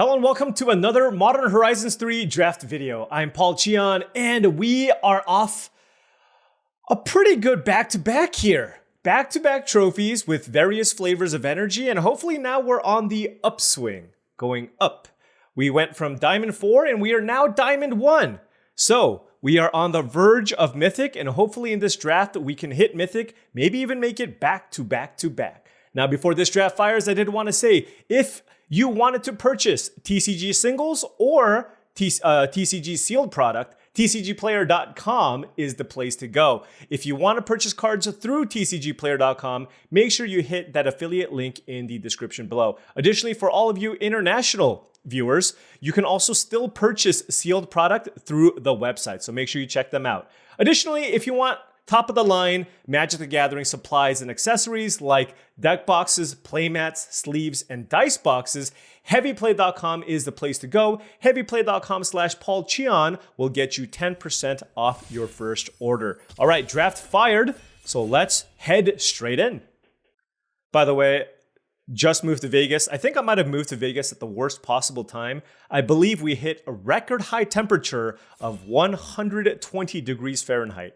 Hello and welcome to another Modern Horizons 3 draft video. I'm paulcheon and we are off a pretty good back-to-back here. Back-to-back trophies with various flavors of energy, and hopefully now we're on the upswing, going up. We went from Diamond 4 and we are now Diamond 1. So we are on the verge of Mythic, and hopefully in this draft we can hit Mythic, maybe even make it back-to-back-to-back. Now before this draft fires, I did want to say, if you wanted to purchase TCG singles or TCG sealed product, tcgplayer.com is the place to go. If you want to purchase cards through tcgplayer.com, make sure you hit that affiliate link in the description below. Additionally, for all of you international viewers, you can also still purchase sealed product through the website, so make sure you check them out. Additionally, if you want top of the line Magic the Gathering supplies and accessories like deck boxes, playmats, sleeves, and dice boxes, heavyplay.com is the place to go. heavyplay.com/paulcheon will get you 10% off your first order. All right, draft fired, so let's head straight in. By the way, just moved to Vegas. I think I might have moved to Vegas at the worst possible time. I believe we hit a record high temperature of 120 degrees Fahrenheit.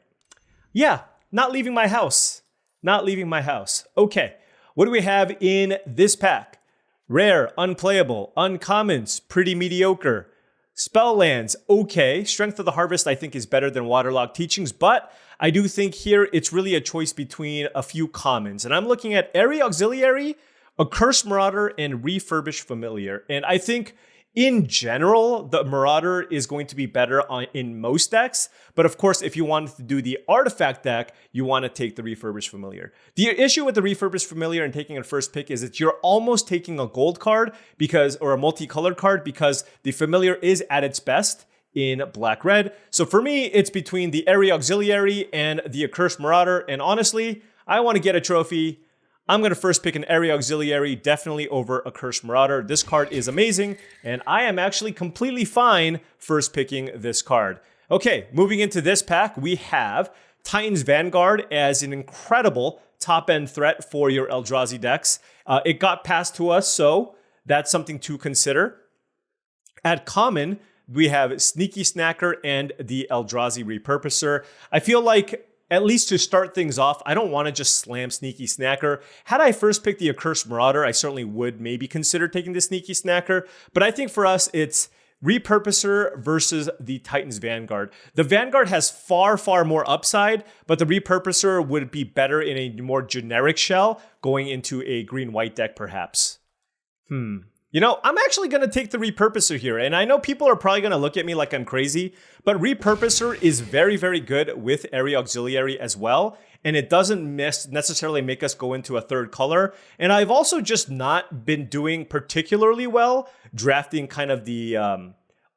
Yeah, not leaving my house. Not leaving my house. Okay, what do we have in this pack? Rare, unplayable, uncommons, pretty mediocre. Spell lands, okay. Strength of the Harvest I think is better than Waterlogged Teachings, but I do think here it's really a choice between a few commons. And I'm looking at Area Auxiliary, Accursed Marauder, and Refurbished Familiar. And I think in general, the Marauder is going to be better in most decks. But of course, if you wanted to do the Artifact deck, you want to take the Refurbished Familiar. The issue with the Refurbished Familiar and taking a first pick is that you're almost taking a gold card or a multicolored card, because the Familiar is at its best in black-red. So for me, it's between the Area Auxiliary and the Accursed Marauder. And honestly, I want to get a trophy. I'm going to first pick an Area Auxiliary, definitely over a Accursed Marauder. This card is amazing, and I am actually completely fine first picking this card. Okay, moving into this pack, we have Titan's Vanguard as an incredible top-end threat for your Eldrazi decks. It got passed to us, so that's something to consider. At common, we have Sneaky Snacker and the Eldrazi Repurposer. I feel like, at least to start things off, I don't want to just slam Sneaky Snacker. Had I first picked the Accursed Marauder, I certainly would maybe consider taking the Sneaky Snacker. But I think for us, it's Repurposer versus the Titan's Vanguard. The Vanguard has far, far more upside, but the Repurposer would be better in a more generic shell going into a green-white deck, perhaps. You know, I'm actually going to take the Repurposer here, and I know people are probably going to look at me like I'm crazy, but Repurposer is very, very good with Area Auxiliary as well, and it doesn't necessarily make us go into a third color. And I've also just not been doing particularly well drafting kind of the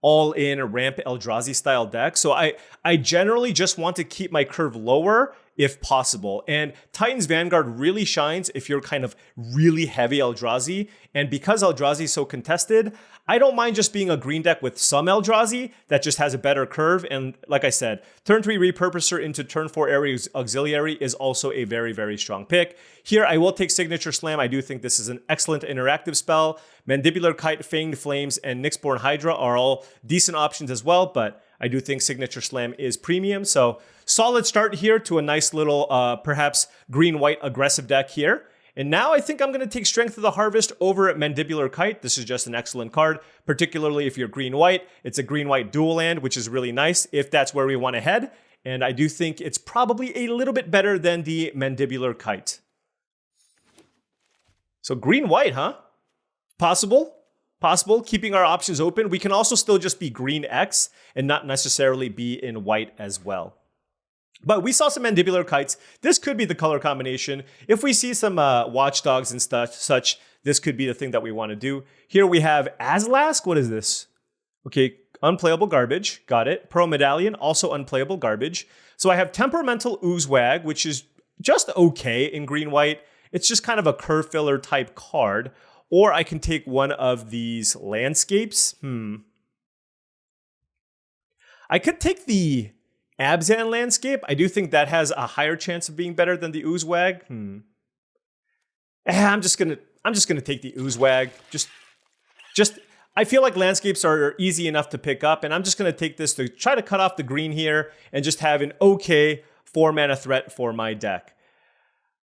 all-in ramp Eldrazi style deck, so I generally just want to keep my curve lower if possible. And Titan's Vanguard really shines if you're kind of really heavy Eldrazi. And because Eldrazi is so contested, I don't mind just being a green deck with some Eldrazi that just has a better curve. And like I said, turn 3 Repurposer into turn 4 Area Auxiliary is also a very, very strong pick. Here, I will take Signature Slam. I do think this is an excellent interactive spell. Mandibular Kite, Fanged Flames, and Nyxborn Hydra are all decent options as well, but I do think Signature Slam is premium. So solid start here to a nice little, perhaps green-white aggressive deck here. And now I think I'm going to take Strength of the Harvest over Mandibular Kite. This is just an excellent card, particularly if you're green-white. It's a green-white dual land, which is really nice if that's where we want to head. And I do think it's probably a little bit better than the Mandibular Kite. So green-white, huh? Possible. Possible, keeping our options open. We can also still just be green X and not necessarily be in white as well. But we saw some Mandibular Kites. This could be the color combination. If we see some Watchdogs and such, this could be the thing that we want to do. Here we have Azlask. What is this? Okay, unplayable garbage. Got it. Pearl Medallion, also unplayable garbage. So I have Temperamental Oozewag, which is just okay in green-white. It's just kind of a curve filler type card. Or I can take one of these landscapes. I could take the Abzan landscape. I do think that has a higher chance of being better than the Oozewag. I'm just gonna take the Oozewag. I feel like landscapes are easy enough to pick up, and I'm just going to take this to try to cut off the green here and just have an okay 4-mana threat for my deck.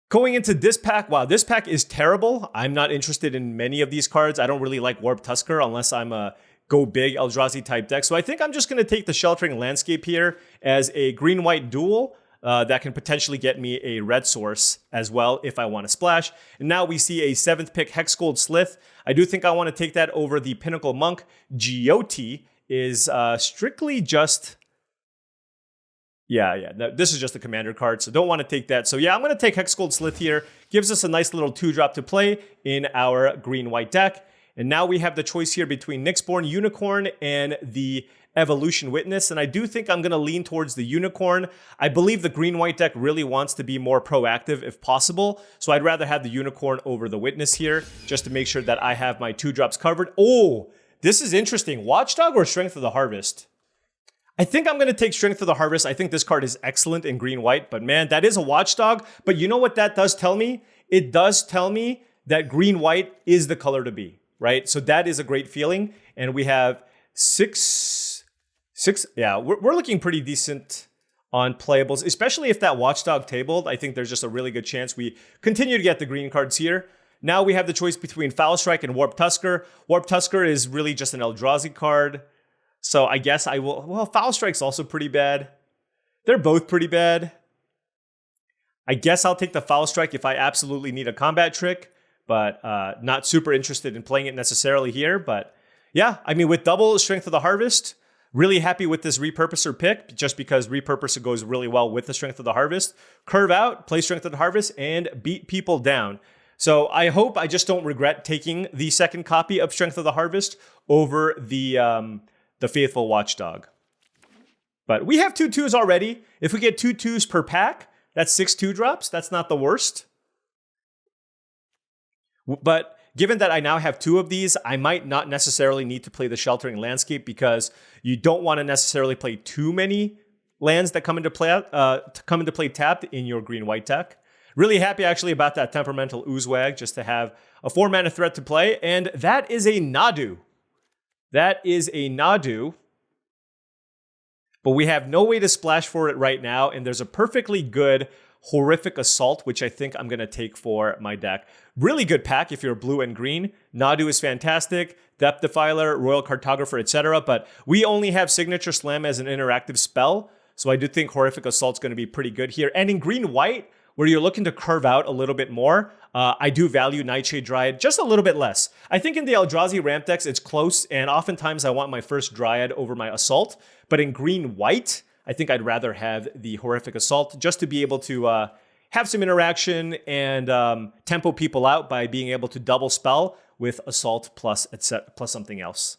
Going into this pack, wow, this pack is terrible. I'm not interested in many of these cards. I don't really like Warp Tusker unless I'm a go big Eldrazi type deck. So I think I'm just going to take the Sheltering Landscape here as a green-white duel that can potentially get me a red source as well if I want to splash. And now we see a 7th pick Hexgold Slith. I do think I want to take that over the Pinnacle Monk. Gioti is strictly just... Yeah, this is just a commander card, so don't want to take that. So yeah, I'm going to take Hexgold Slith here. Gives us a nice little 2-drop to play in our green-white deck. And now we have the choice here between Nyxborn Unicorn and the Evolution Witness. And I do think I'm going to lean towards the Unicorn. I believe the green-white deck really wants to be more proactive if possible. So I'd rather have the Unicorn over the Witness here, just to make sure that I have my 2-drops covered. Oh, this is interesting. Watchdog or Strength of the Harvest? I think I'm going to take Strength of the Harvest. I think this card is excellent in green-white, but man, that is a Watchdog. But you know what that does tell me? It does tell me that green-white is the color to be, right? So that is a great feeling. And we have six. Yeah, we're looking pretty decent on playables, especially if that Watchdog tabled. I think there's just a really good chance we continue to get the green cards here. Now we have the choice between Foul Strike and Warp Tusker. Warp Tusker is really just an Eldrazi card. So I guess I will... Well, Foul Strike's also pretty bad. They're both pretty bad. I guess I'll take the Foul Strike if I absolutely need a combat trick, but not super interested in playing it necessarily here. But yeah, I mean, with double Strength of the Harvest, really happy with this Repurposer pick, just because Repurposer goes really well with the Strength of the Harvest. Curve out, play Strength of the Harvest, and beat people down. So I hope I just don't regret taking the second copy of Strength of the Harvest over the Faithful Watchdog. But we have 2 2s already. If we get 2 2s per pack, that's 6 2-drops. That's not the worst. But given that I now have 2 of these, I might not necessarily need to play the Sheltering Landscape, because you don't want to necessarily play too many lands that come into play tapped in your green-white deck. Really happy actually about that Temperamental Oozewag, just to have a 4-mana threat to play. And that is a Nadu. That is a Nadu, but we have no way to splash for it right now, and there's a perfectly good Horrific Assault, which I think I'm going to take for my deck. Really good pack if you're blue and green. Nadu is fantastic, Depth Defiler, Royal Cartographer, etc., but we only have Signature Slam as an interactive spell, so I do think Horrific Assault's going to be pretty good here. And in green-white, where you're looking to curve out a little bit more, I do value Nightshade Dryad just a little bit less. I think in the Eldrazi ramp decks, it's close, and oftentimes I want my first Dryad over my Assault. But in green-white, I think I'd rather have the Horrific Assault just to be able to have some interaction and tempo people out by being able to double spell with Assault plus something else.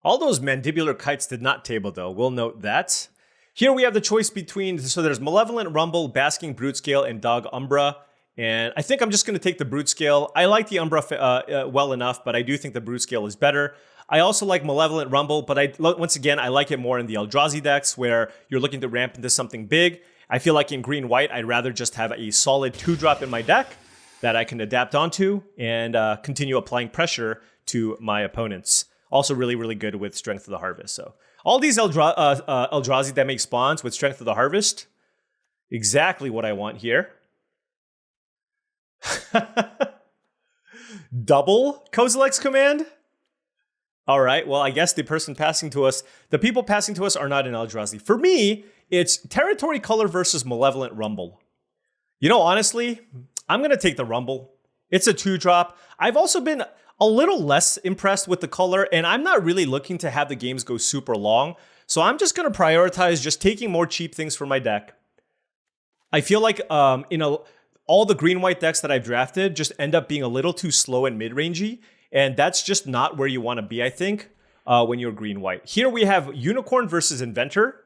All those Mandibular Kites did not table, though. We'll note that. Here we have the choice between, so there's Malevolent Rumble, Basking Brutescale, and Dog Umbra. And I think I'm just going to take the Brutescale. I like the Umbra well enough, but I do think the Brutescale is better. I also like Malevolent Rumble, but once again, I like it more in the Eldrazi decks where you're looking to ramp into something big. I feel like in green-white, I'd rather just have a solid 2-drop in my deck that I can adapt onto and continue applying pressure to my opponents. Also really, really good with Strength of the Harvest. So all these Eldrazi that make spawns with Strength of the Harvest, exactly what I want here. Double Kozilek's Command? All right, well, I guess the people passing to us are not in Eldrazi. For me, it's Territory Color versus Malevolent Rumble. You know, honestly, I'm going to take the Rumble. It's a 2-drop. I've also been a little less impressed with the color, and I'm not really looking to have the games go super long. So I'm just going to prioritize just taking more cheap things for my deck. I feel like all the green-white decks that I've drafted just end up being a little too slow and mid-rangey, and that's just not where you want to be, I think, when you're green-white. Here we have Unicorn versus Inventor,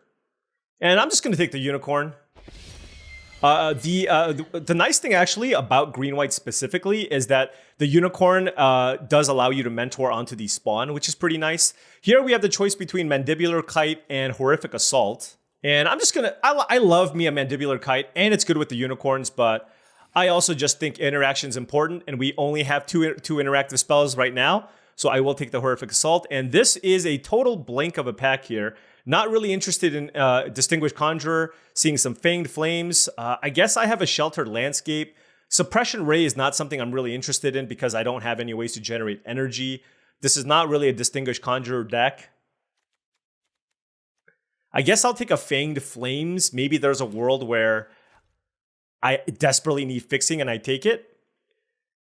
and I'm just going to take the Unicorn. The nice thing actually about green-white specifically is that the Unicorn does allow you to mentor onto the spawn, which is pretty nice. Here we have the choice between Mandibular Kite and Horrific Assault. And I'm just going to... I love me a Mandibular Kite, and it's good with the Unicorns, but I also just think interaction is important, and we only have two interactive spells right now. So I will take the Horrific Assault. And this is a total blank of a pack here. Not really interested in Distinguished Conjurer, seeing some Fanged Flames. I guess I have a Sheltered Landscape. Suppression Ray is not something I'm really interested in because I don't have any ways to generate energy. This is not really a Distinguished Conjurer deck. I guess I'll take a Fanged Flames. Maybe there's a world where I desperately need fixing and I take it.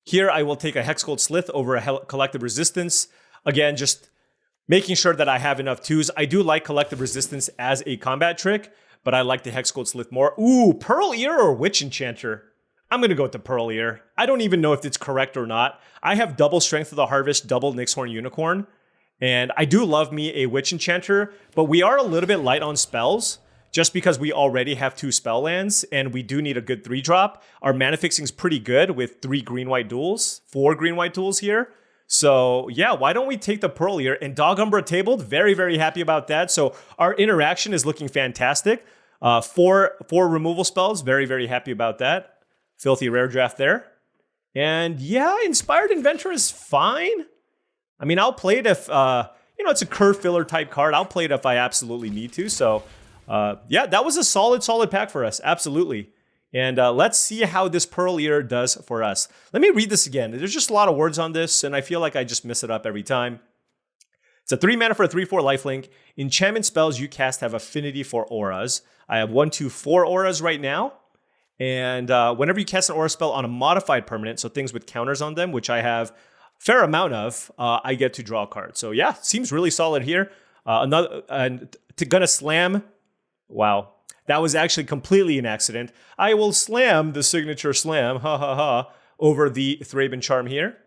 Here I will take a Hexcold Slith over a Collective Resistance. Again, just making sure that I have enough twos. I do like Collective Resistance as a combat trick, but I like the Hexcold Slith more. Ooh, Pearl Ear or Witch Enchanter? I'm going to go with the Pearl Ear. I don't even know if it's correct or not. I have double Strength of the Harvest, double Nixhorn Unicorn. And I do love me a Witch Enchanter, but we are a little bit light on spells just because we already have 2 spell lands and we do need a good 3-drop. Our mana fixing is pretty good with 3 green-white duels, 4 green-white duels here. So yeah, why don't we take the Pearl Ear? And Dog Umbra tabled, very, very happy about that. So our interaction is looking fantastic. 4 removal spells, very, very happy about that. Filthy rare draft there. And yeah, Inspired Inventor is fine. I mean, I'll play it if, it's a curve filler type card. I'll play it if I absolutely need to. So yeah, that was a solid pack for us. Absolutely. And let's see how this Pearl Ear does for us. Let me read this again. There's just a lot of words on this, and I feel like I just mess it up every time. It's a 3 mana for a 3/4 lifelink. Enchantment spells you cast have affinity for auras. I have 1, 2, 4 auras right now. And whenever you cast an aura spell on a modified permanent, so things with counters on them, which I have a fair amount of, I get to draw a card. So yeah, seems really solid here. Gonna slam. Wow. That was actually completely an accident. I will slam the signature slam, over the Thraben Charm here.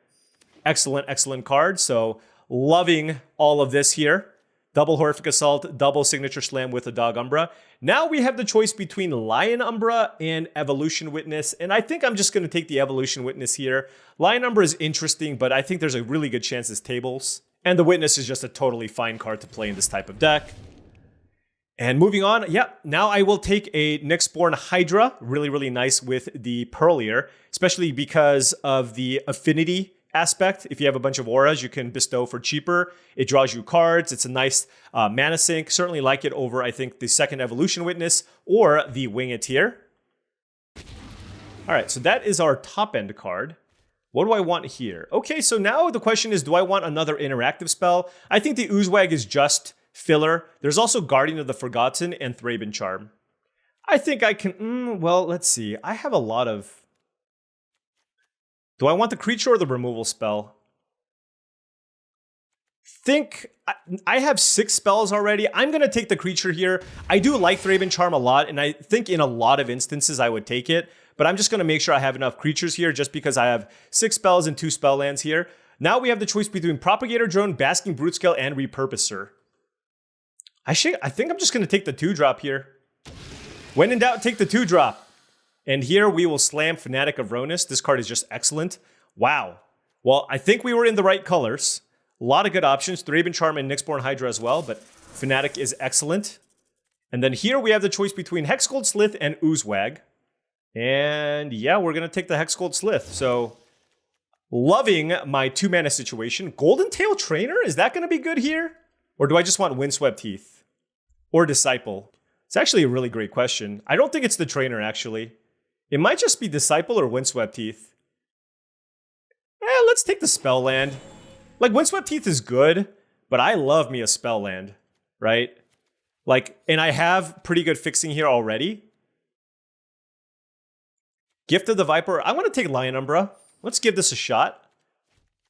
Excellent card. So loving all of this here. Double Horrific Assault, double Signature Slam with a Dog Umbra. Now we have the choice between Lion Umbra and Evolution Witness, and I think I'm just going to take the Evolution Witness here. Lion Umbra is interesting, but I think there's a really good chance it's tables. And the Witness is just a totally fine card to play in this type of deck. And moving on, now I will take a Nyxborn Hydra. Really nice with the Pearl Ear, especially because of the affinity aspect. If you have a bunch of auras, you can bestow for cheaper. It draws you cards. It's a nice mana sink. Certainly like it over, I think, the second Evolution Witness or the Wingeteer. All right, so that is our top end card. What do I want here? Okay, so now the question is, do I want another interactive spell? I think the Oozewag is just filler. There's also Guardian of the Forgotten and Thraben Charm. I think I can, well, let's see. I have a lot of... Do I want the creature or the removal spell? I have 6 spells already. I'm going to take the creature here. I do like Thraben Charm a lot, and I think in a lot of instances I would take it, but I'm just going to make sure I have enough creatures here just because I have 6 spells and 2 spell lands here. Now we have the choice between Propagator Drone, Basking Brutescale, and Repurposer. I think I'm just going to take the 2-drop here. When in doubt, take the 2-drop. And here we will slam Fanatic of Ronus. This card is just excellent. Wow. Well, I think we were in the right colors. A lot of good options. Thraben Charm and Nyxborn Hydra as well, but Fanatic is excellent. And then here we have the choice between Hexcold Slith and Oozewag. And yeah, we're going to take the Hexcold Slith. So loving my 2-mana situation. Golden Tail Trainer, is that going to be good here? Or do I just want Windswept Heath? Or Disciple? It's actually a really great question. I don't think it's the Trainer, actually. It might just be Disciple or Windswept Heath. Let's take the Spell Land. Like, Windswept Heath is good, but I love me a Spell Land, right? Like, and I have pretty good fixing here already. Gift of the Viper. I want to take Lion Umbra. Let's give this a shot.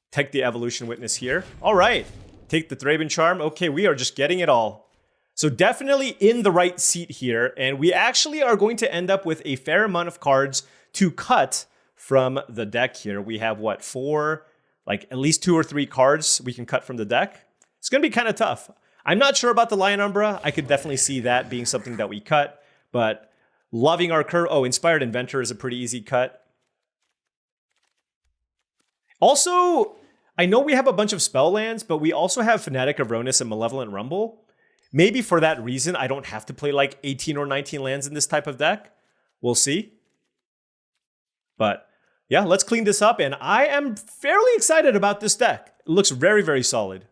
Take the Evolution Witness here. All right. Take the Thraben Charm. Okay, we are just getting it all. So definitely in the right seat here, and we actually are going to end up with a fair amount of cards to cut from the deck here. We have, what, 4, like at least 2 or 3 cards we can cut from the deck. It's going to be kind of tough. I'm not sure about the Lion Umbra. I could definitely see that being something that we cut, but loving our curve. Oh, Inspired Inventor is a pretty easy cut. Also, I know we have a bunch of spell lands, but we also have Fanatic of Ronus and Malevolent Rumble. Maybe for that reason, I don't have to play like 18 or 19 lands in this type of deck. We'll see. But yeah, let's clean this up. And I am fairly excited about this deck. It looks very, very solid.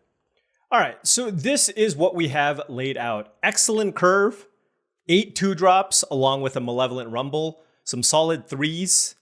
All right, so this is what we have laid out. Excellent curve, 8 2-drops along with a Malevolent Rumble, some solid 3s,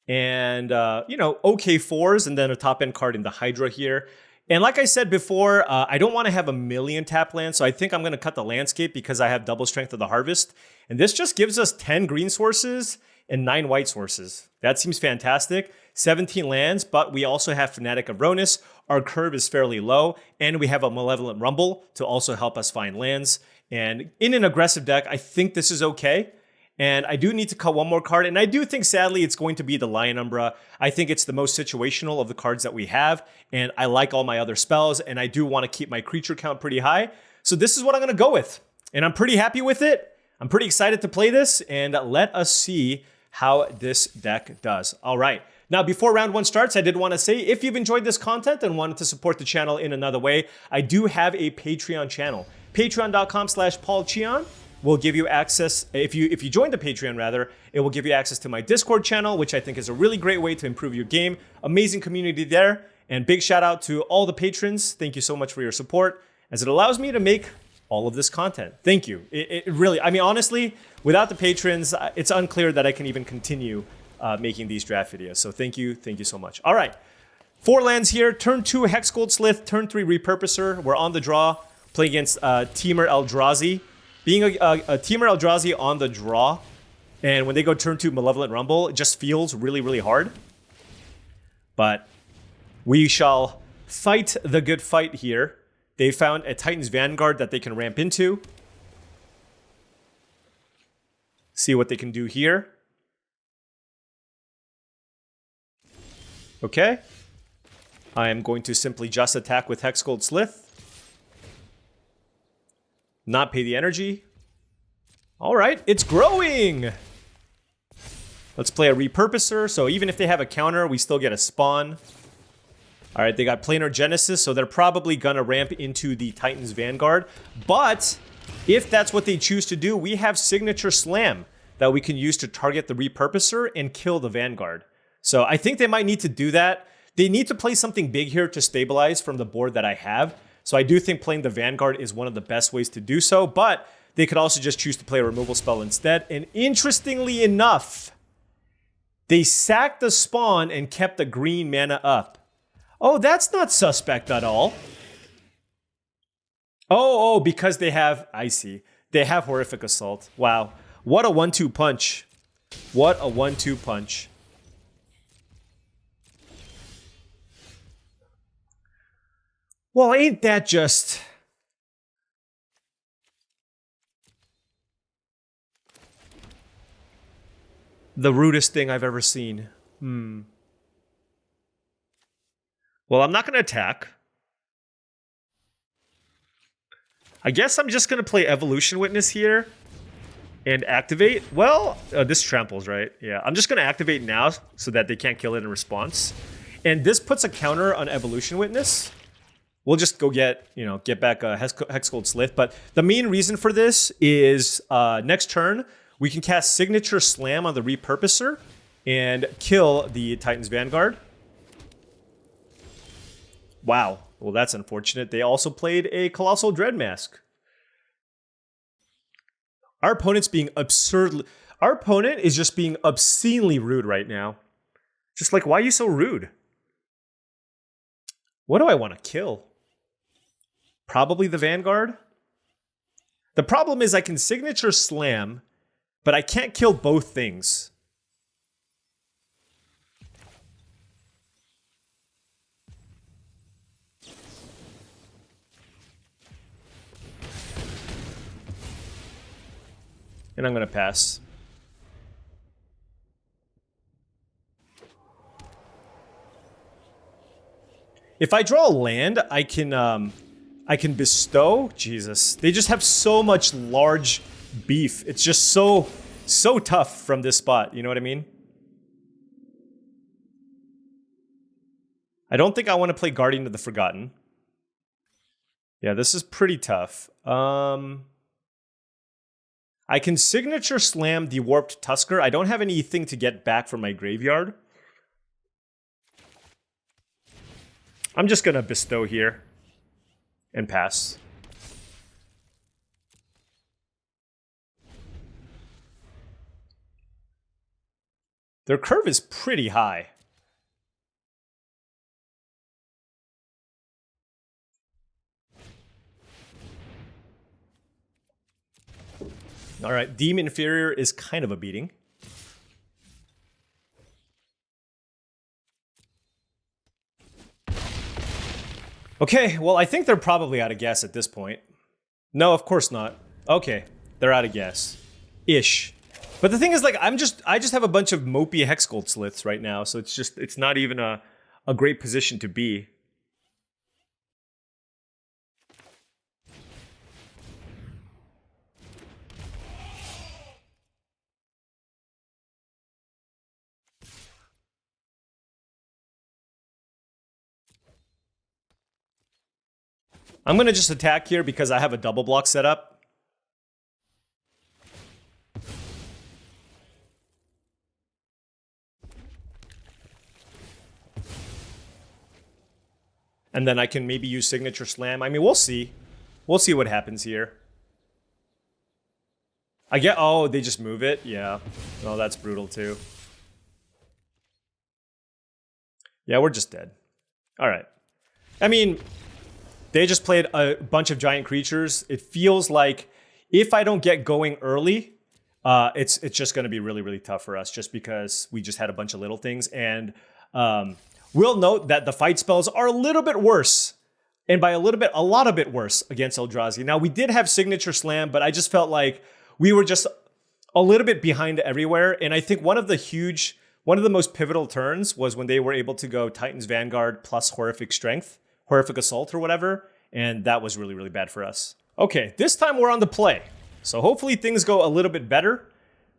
and, okay 4s, and then a top-end card in the Hydra here. And like I said before, I don't want to have a million tap lands, so I think I'm going to cut the landscape because I have double Strength of the Harvest. And this just gives us 10 green sources and 9 white sources. That seems fantastic. 17 lands, but we also have Fanatic of Ronus. Our curve is fairly low, and we have a Malevolent Rumble to also help us find lands. And in an aggressive deck, I think this is okay. And I do need to cut one more card, and I do think, sadly, it's going to be the Lion Umbra. I think it's the most situational of the cards that we have, and I like all my other spells, and I do want to keep my creature count pretty high. So this is what I'm going to go with, and I'm pretty happy with it. I'm pretty excited to play this, and let us see how this deck does. All right. Now, before round 1 starts, I did want to say, if you've enjoyed this content and wanted to support the channel in another way, I do have a Patreon channel. Patreon.com/paulcheon will give you access, if you join the Patreon rather, it will give you access to my Discord channel, which I think is a really great way to improve your game. Amazing community there. And big shout out to all the patrons. Thank you so much for your support, as it allows me to make all of this content. Thank you. It really, I mean, honestly, without the patrons, it's unclear that I can even continue making these draft videos. So thank you so much. All right, 4 lands here. Turn 2, Hexgold Slith. Turn 3, Repurposer. We're on the draw, playing against Temur Eldrazi. Being a Temur Eldrazi on the draw, and when they go turn 2 Malevolent Rumble, it just feels really, really hard. But we shall fight the good fight here. They found a Titan's Vanguard that they can ramp into. See what they can do here. Okay. I am going to simply just attack with Hexgold Slith. Not pay the energy. All right, it's growing. Let's play a Repurposer. So even if they have a counter, we still get a spawn. All right, they got Planar Genesis, so they're probably gonna ramp into the Titan's Vanguard. But if that's what they choose to do, we have Signature Slam that we can use to target the Repurposer and kill the Vanguard. So I think they might need to do that. They need to play something big here to stabilize from the board that I have. So I do think playing the Vanguard is one of the best ways to do so, but they could also just choose to play a removal spell instead. And interestingly enough, they sacked the spawn and kept the green mana up. Oh, that's not suspect at all. Oh, because they have, I see. They have Horrific Assault. Wow. What a 1-2 punch. What a 1-2 punch. Well, ain't that just... the rudest thing I've ever seen? Well, I'm not going to attack. I guess I'm just going to play Evolution Witness here and activate. Well, this tramples, right? Yeah, I'm just going to activate now so that they can't kill it in response. And this puts a counter on Evolution Witness. We'll just go get back a Hexgold Slith. But the main reason for this is next turn, we can cast Signature Slam on the Repurposer and kill the Titan's Vanguard. Wow. Well, that's unfortunate. They also played a Colossal Dread Mask. Our opponent is just being obscenely rude right now. Just like, why are you so rude? What do I want to kill? Probably the Vanguard. The problem is I can Signature Slam, but I can't kill both things. And I'm going to pass. If I draw a land, I can bestow. Jesus, they just have so much large beef. It's just so tough from this spot. You know what I mean? I don't think I want to play Guardian of the Forgotten. Yeah, this is pretty tough. I can Signature Slam the Warped Tusker. I don't have anything to get back from my graveyard. I'm just going to bestow here and pass. Their curve is pretty high. All right, Demon Inferior is kind of a beating. Okay, well, I think they're probably out of gas at this point. No, of course not. Okay, they're out of gas. Ish. But the thing is, like, I just have a bunch of mopey Hexgold Sliths right now, so it's not even a great position to be. I'm going to just attack here because I have a double block set up. And then I can maybe use Signature Slam. I mean, we'll see. We'll see what happens here. Oh, they just move it? Yeah. Oh, that's brutal too. Yeah, we're just dead. All right. I mean, they just played a bunch of giant creatures. It feels like if I don't get going early, it's just going to be really, really tough for us just because we just had a bunch of little things. And we'll note that the fight spells are a little bit worse. And by a little bit, a lot of bit worse against Eldrazi. Now, we did have Signature Slam, but I just felt like we were just a little bit behind everywhere. And I think one of the most pivotal turns was when they were able to go Titan's Vanguard plus Horrific Strength. Horrific Assault or whatever, and that was really, really bad for us. Okay, this time we're on the play. So hopefully things go a little bit better.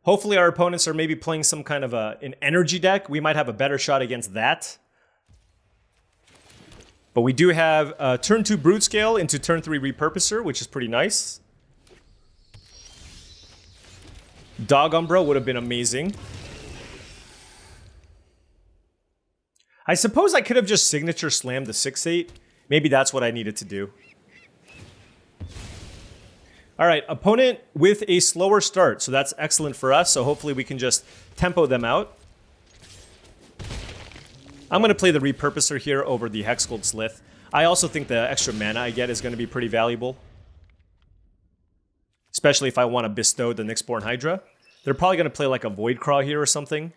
Hopefully our opponents are maybe playing some kind of an energy deck. We might have a better shot against that. But we do have turn 2 Brute Scale into turn 3 Repurposer, which is pretty nice. Dog Umbra would have been amazing. I suppose I could have just Signature Slammed the 6/8. Maybe that's what I needed to do. All right, opponent with a slower start. So that's excellent for us. So hopefully we can just tempo them out. I'm going to play the Repurposer here over the Hexgold Slith. I also think the extra mana I get is going to be pretty valuable. Especially if I want to bestow the Nyxborn Hydra. They're probably going to play like a Voidcraw here or something.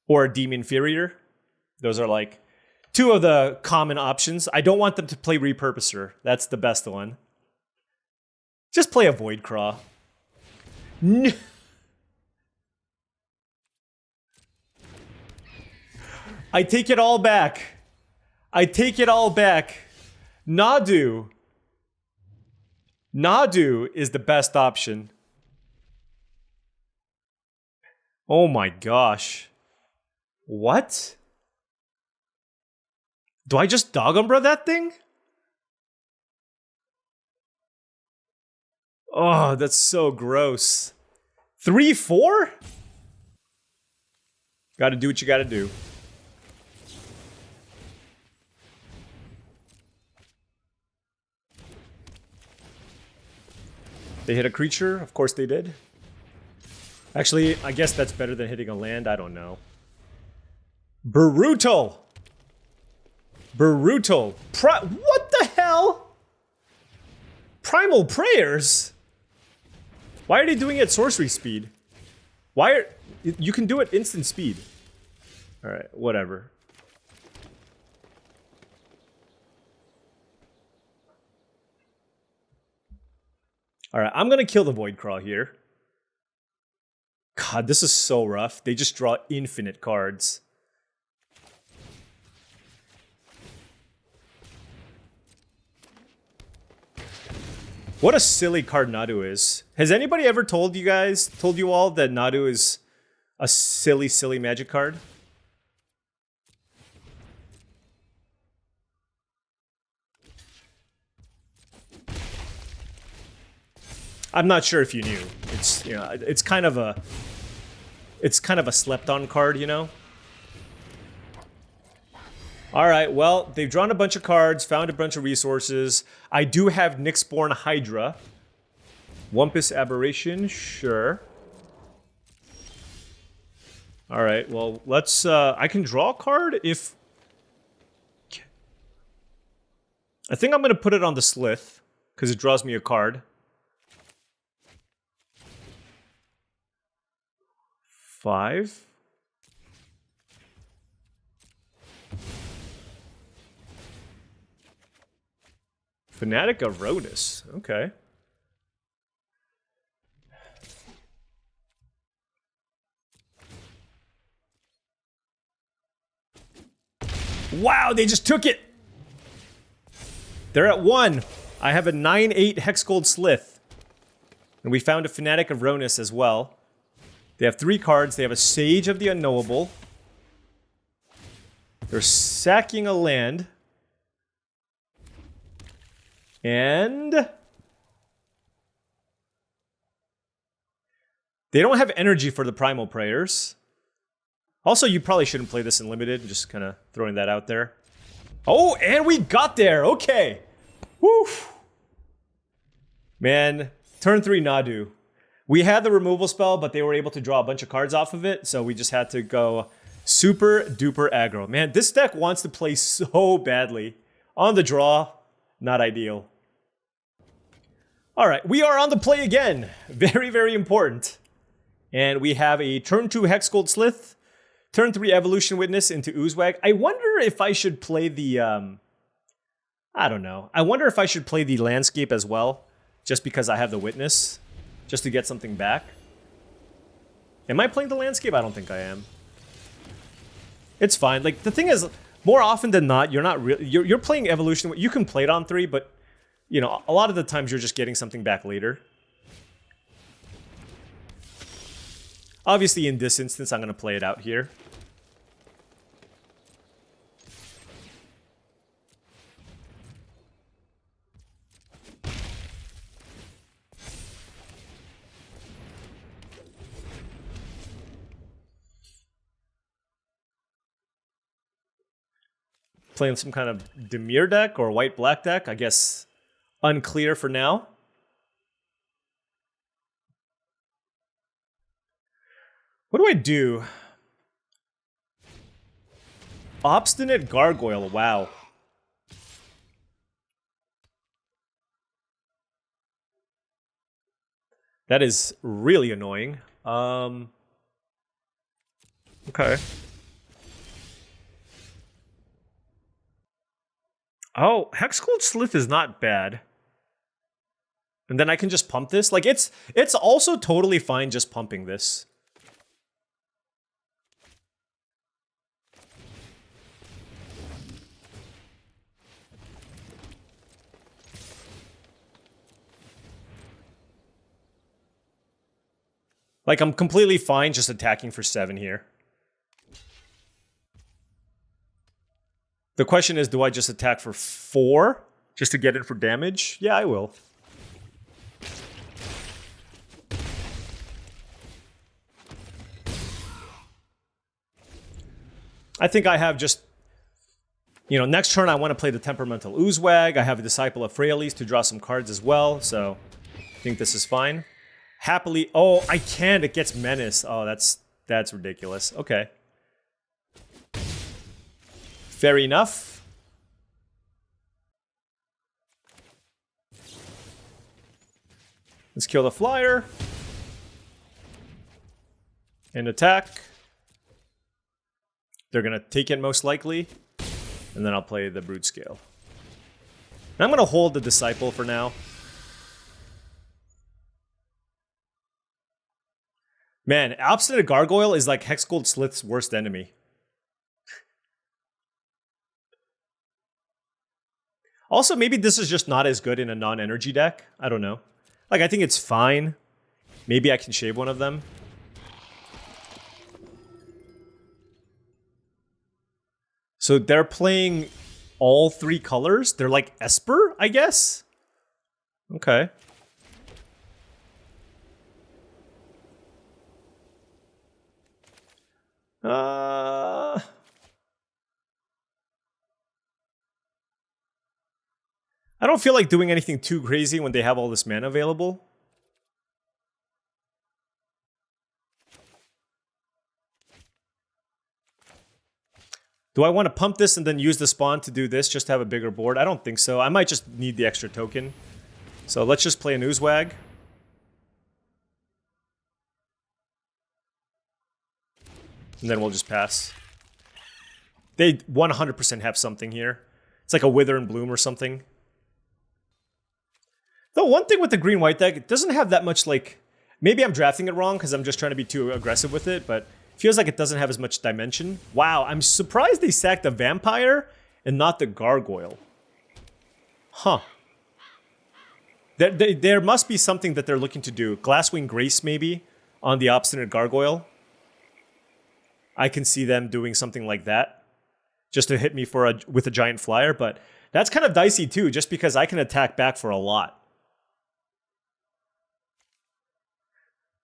Or a Demon Inferior. Those are like two of the common options. I don't want them to play Repurposer. That's the best one. Just play a Voidcraw. No. I take it all back. I take it all back. Nadu. Nadu is the best option. Oh my gosh. What? Do I just Dog Umbra that thing? Oh, that's so gross. 3/4? Gotta do what you gotta do. They hit a creature? Of course they did. Actually, I guess that's better than hitting a land. I don't know. Brutal! Brutal. What the hell? Primal Prayers? Why are they doing it at sorcery speed? You can do it instant speed. Alright, whatever. Alright, I'm gonna kill the Voidcraw here. God, this is so rough. They just draw infinite cards. What a silly card Nadu is. Has anybody ever told you all that Nadu is a silly, silly magic card? I'm not sure if you knew. It's kind of a slept on card, you know? All right, well, they've drawn a bunch of cards, found a bunch of resources. I do have Nyxborn Hydra. Wumpus Aberration, sure. All right, well, let's... I can draw a card if... I think I'm going to put it on the Slith, because it draws me a card. 5. Fanatic of Rodus, okay. Wow, they just took it! They're at 1. I have a 9/8 Hex Gold Slith. And we found a Fanatic of Ronus as well. They have 3 cards. They have a Sage of the Unknowable. They're sacking a land. And... they don't have energy for the Primal Prayers. Also, you probably shouldn't play this in Limited. Just kind of throwing that out there. Oh, and we got there! Okay! Woo! Man, turn 3 Nadu. We had the removal spell, but they were able to draw a bunch of cards off of it, so we just had to go super duper aggro. Man, this deck wants to play so badly. On the draw, not ideal. All right, we are on the play again. Very, very important. And we have a turn 2 Hexgold Slith, turn 3 Evolution Witness into Oozewag. I wonder if I should play the, I don't know. I wonder if I should play the Landscape as well, just because I have the Witness, just to get something back. Am I playing the Landscape? I don't think I am. It's fine. Like, the thing is, more often than not, you're not really, you're playing Evolution. You can play it on 3, but, you know, a lot of the times you're just getting something back later. Obviously, in this instance, I'm going to play it out here. Playing some kind of Dimir deck or white-black deck. I guess unclear for now. What do I do? Obstinate Gargoyle, wow. That is really annoying. Okay. Oh, Hexgold Slith is not bad. And then I can just pump this. Like, it's also totally fine just pumping this. Like, I'm completely fine just attacking for 7 here. The question is, do I just attack for 4? Just to get it for damage? Yeah, I will. I think I have just... You know, next turn I want to play the Temperamental Oozewag. I have a Disciple of Freyalise to draw some cards as well, so I think this is fine. Happily... Oh, I can't. It gets Menace. Oh, that's ridiculous. Okay. Fair enough. Let's kill the flyer. And attack. They're going to take it most likely. And then I'll play the Brute Scale. And I'm going to hold the Disciple for now. Man, Obstinate Gargoyle is like Hexgold Slith's worst enemy. Also, maybe this is just not as good in a non-energy deck. I don't know. Like, I think it's fine. Maybe I can shave one of them. So they're playing all 3 colors? They're like Esper, I guess? Okay. I don't feel like doing anything too crazy when they have all this mana available. Do I want to pump this and then use the spawn to do this just to have a bigger board? I don't think so. I might just need the extra token. So let's just play an Oozewag. And then we'll just pass. They 100% have something here. It's like a Wither and Bloom or something. Though one thing with the green-white deck, it doesn't have that much, like... Maybe I'm drafting it wrong because I'm just trying to be too aggressive with it, but... Feels like it doesn't have as much dimension. Wow, I'm surprised they sacked the Vampire and not the Gargoyle. Huh. There must be something that they're looking to do. Glasswing Grace, maybe, on the Obstinate Gargoyle. I can see them doing something like that. Just to hit me with a Giant Flyer, but that's kind of dicey too, just because I can attack back for a lot.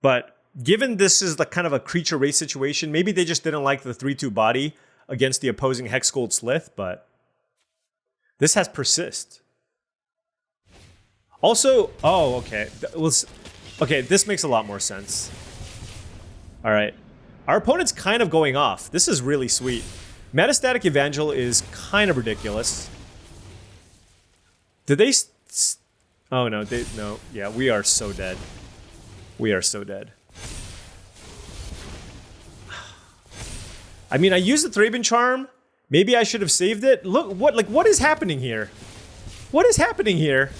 But... Given this is the kind of a creature race situation, maybe they just didn't like the 3/2 body against the opposing Hexgold Slith, but this has Persist. Also, oh, okay. Okay, this makes a lot more sense. All right. Our opponent's kind of going off. This is really sweet. Metastatic Evangel is kind of ridiculous. Did they... Oh, no. No. Yeah, we are so dead. We are so dead. I mean, I used the Thraben Charm. Maybe I should have saved it. Look, what is happening here? What is happening here?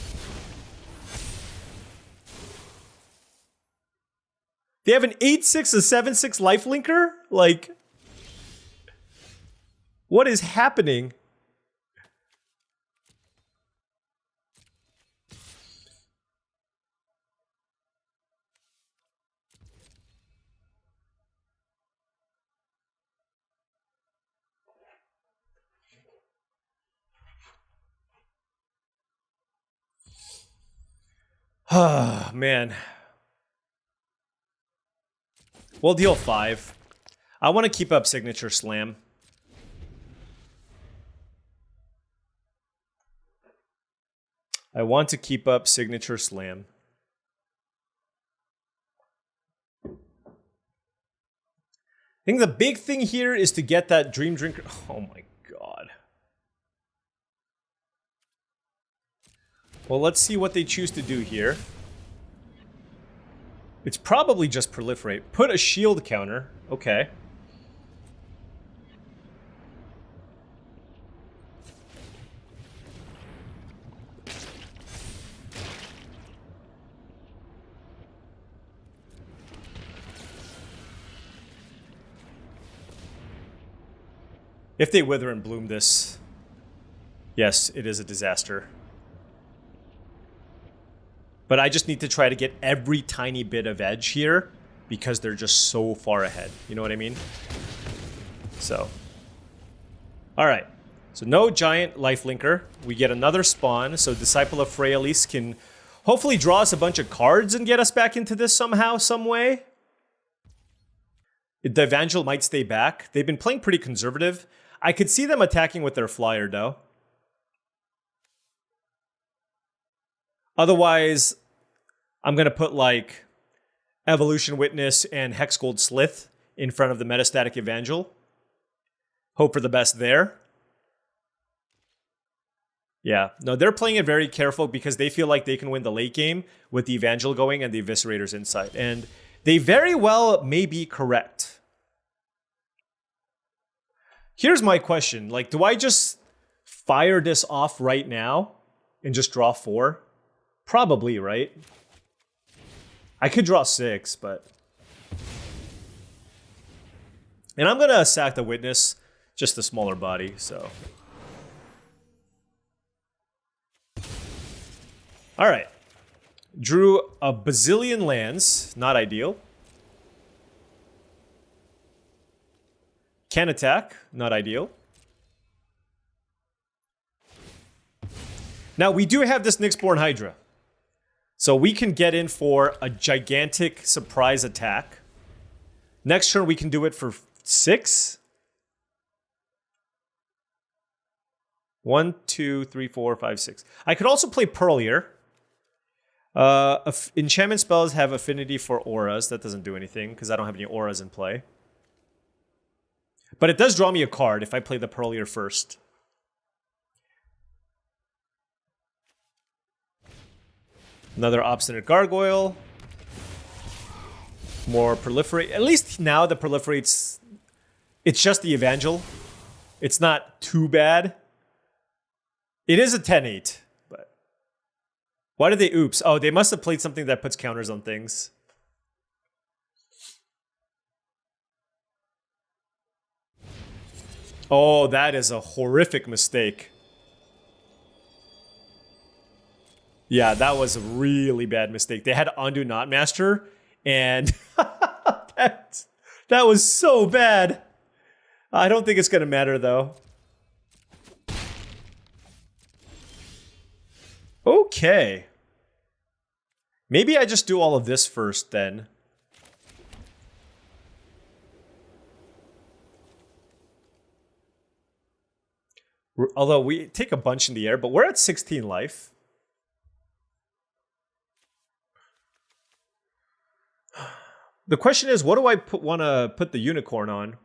They have an 8/6, a 7/6 lifelinker? Like, what is happening? Ah, man. We'll deal 5. I want to keep up Signature Slam. I want to keep up Signature Slam. I think the big thing here is to get that Dream Drinker. Oh my god. Well, let's see what they choose to do here. It's probably just Proliferate. Put a shield counter. Okay. If they Wither and Bloom this, yes, it is a disaster. But I just need to try to get every tiny bit of edge here because they're just so far ahead. You know what I mean? So. Alright. So no giant lifelinker. We get another spawn. So Disciple of Fraelis can hopefully draw us a bunch of cards and get us back into this somehow, some way. The Evangel might stay back. They've been playing pretty conservative. I could see them attacking with their flyer, though. Otherwise, I'm going to put, like, Evolution Witness and Hexgold Slith in front of the Metastatic Evangel. Hope for the best there. Yeah, no, they're playing it very careful because they feel like they can win the late game with the Evangel going and the Eviscerator's Insight. And they very well may be correct. Here's my question. Like, do I just fire this off right now and just draw 4? Probably, right? I could draw 6, but... And I'm going to sack the Witness, just the smaller body, so... Alright. Drew a bazillion lands, not ideal. Can attack, not ideal. Now, we do have this Nyxborn Hydra. So we can get in for a gigantic surprise attack. Next turn, we can do it for 6. 1, 2, 3, 4, 5, 6. I could also play Pearlier. Enchantment spells have affinity for auras. That doesn't do anything because I don't have any auras in play. But it does draw me a card if I play the Pearlier first. Another Obstinate Gargoyle. More Proliferate. At least now the Proliferate's... It's just the Evangel. It's not too bad. It is a 10-8. But why did they oops? Oh, they must have played something that puts counters on things. Oh, that is a horrific mistake. Yeah, that was a really bad mistake. They had Undo Not Master, and that was so bad. I don't think it's going to matter, though. Okay. Maybe I just do all of this first, then. Although we take a bunch in the air, but we're at 16 life. The question is, what do I want to put the unicorn on?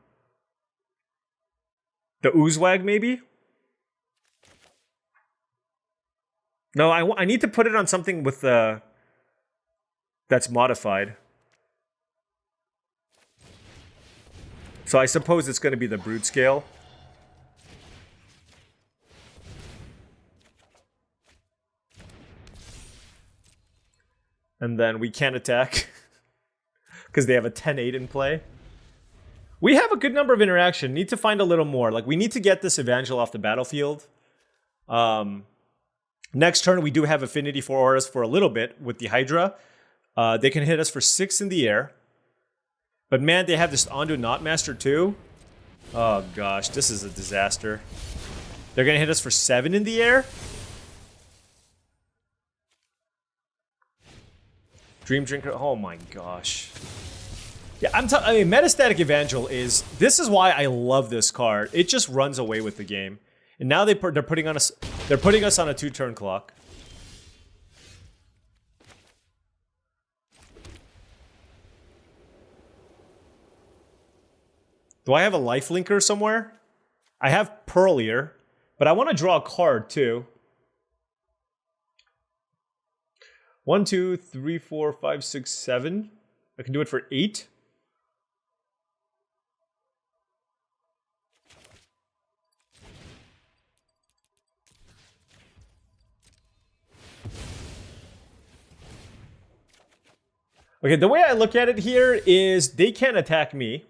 The Oozewag, maybe? No, I need to put it on something with the that's modified. So I suppose it's going to be the Brood Scale. And then we can't attack because they have a 10-8 in play. We have a good number of interaction. Need to find a little more. Like, we need to get this Evangel off the battlefield. Next turn, we do have affinity for auras for a little bit with the Hydra. They can hit us for 6 in the air. But man, they have this Undo Not Master too. Oh gosh, this is a disaster. They're going to hit us for 7 in the air. Dream Drinker, oh my gosh. Yeah, I mean, Metastatic Evangel is... This is why I love this card. It just runs away with the game. And now they're putting us on a 2-turn clock. Do I have a lifelinker somewhere? I have Pearlier, but I want to draw a card too. 1, 2, 3, 4, 5, 6, 7. I can do it for 8. Okay, the way I look at it here is they can't attack me.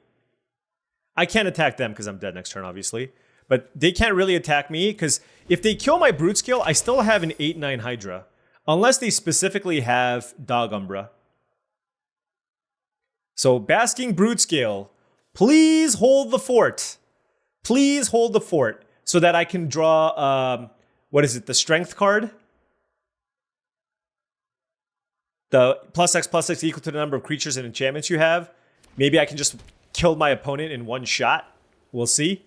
I can't attack them because I'm dead next turn, obviously. But they can't really attack me because if they kill my Brute Scale, I still have an 8-9 Hydra. Unless they specifically have Dog Umbra. So, Basking Brute Scale, please hold the fort. Please hold the fort so that I can draw, what is it, the Strength card? The +X equal to the number of creatures and enchantments you have. Maybe I can just kill my opponent in one shot. We'll see.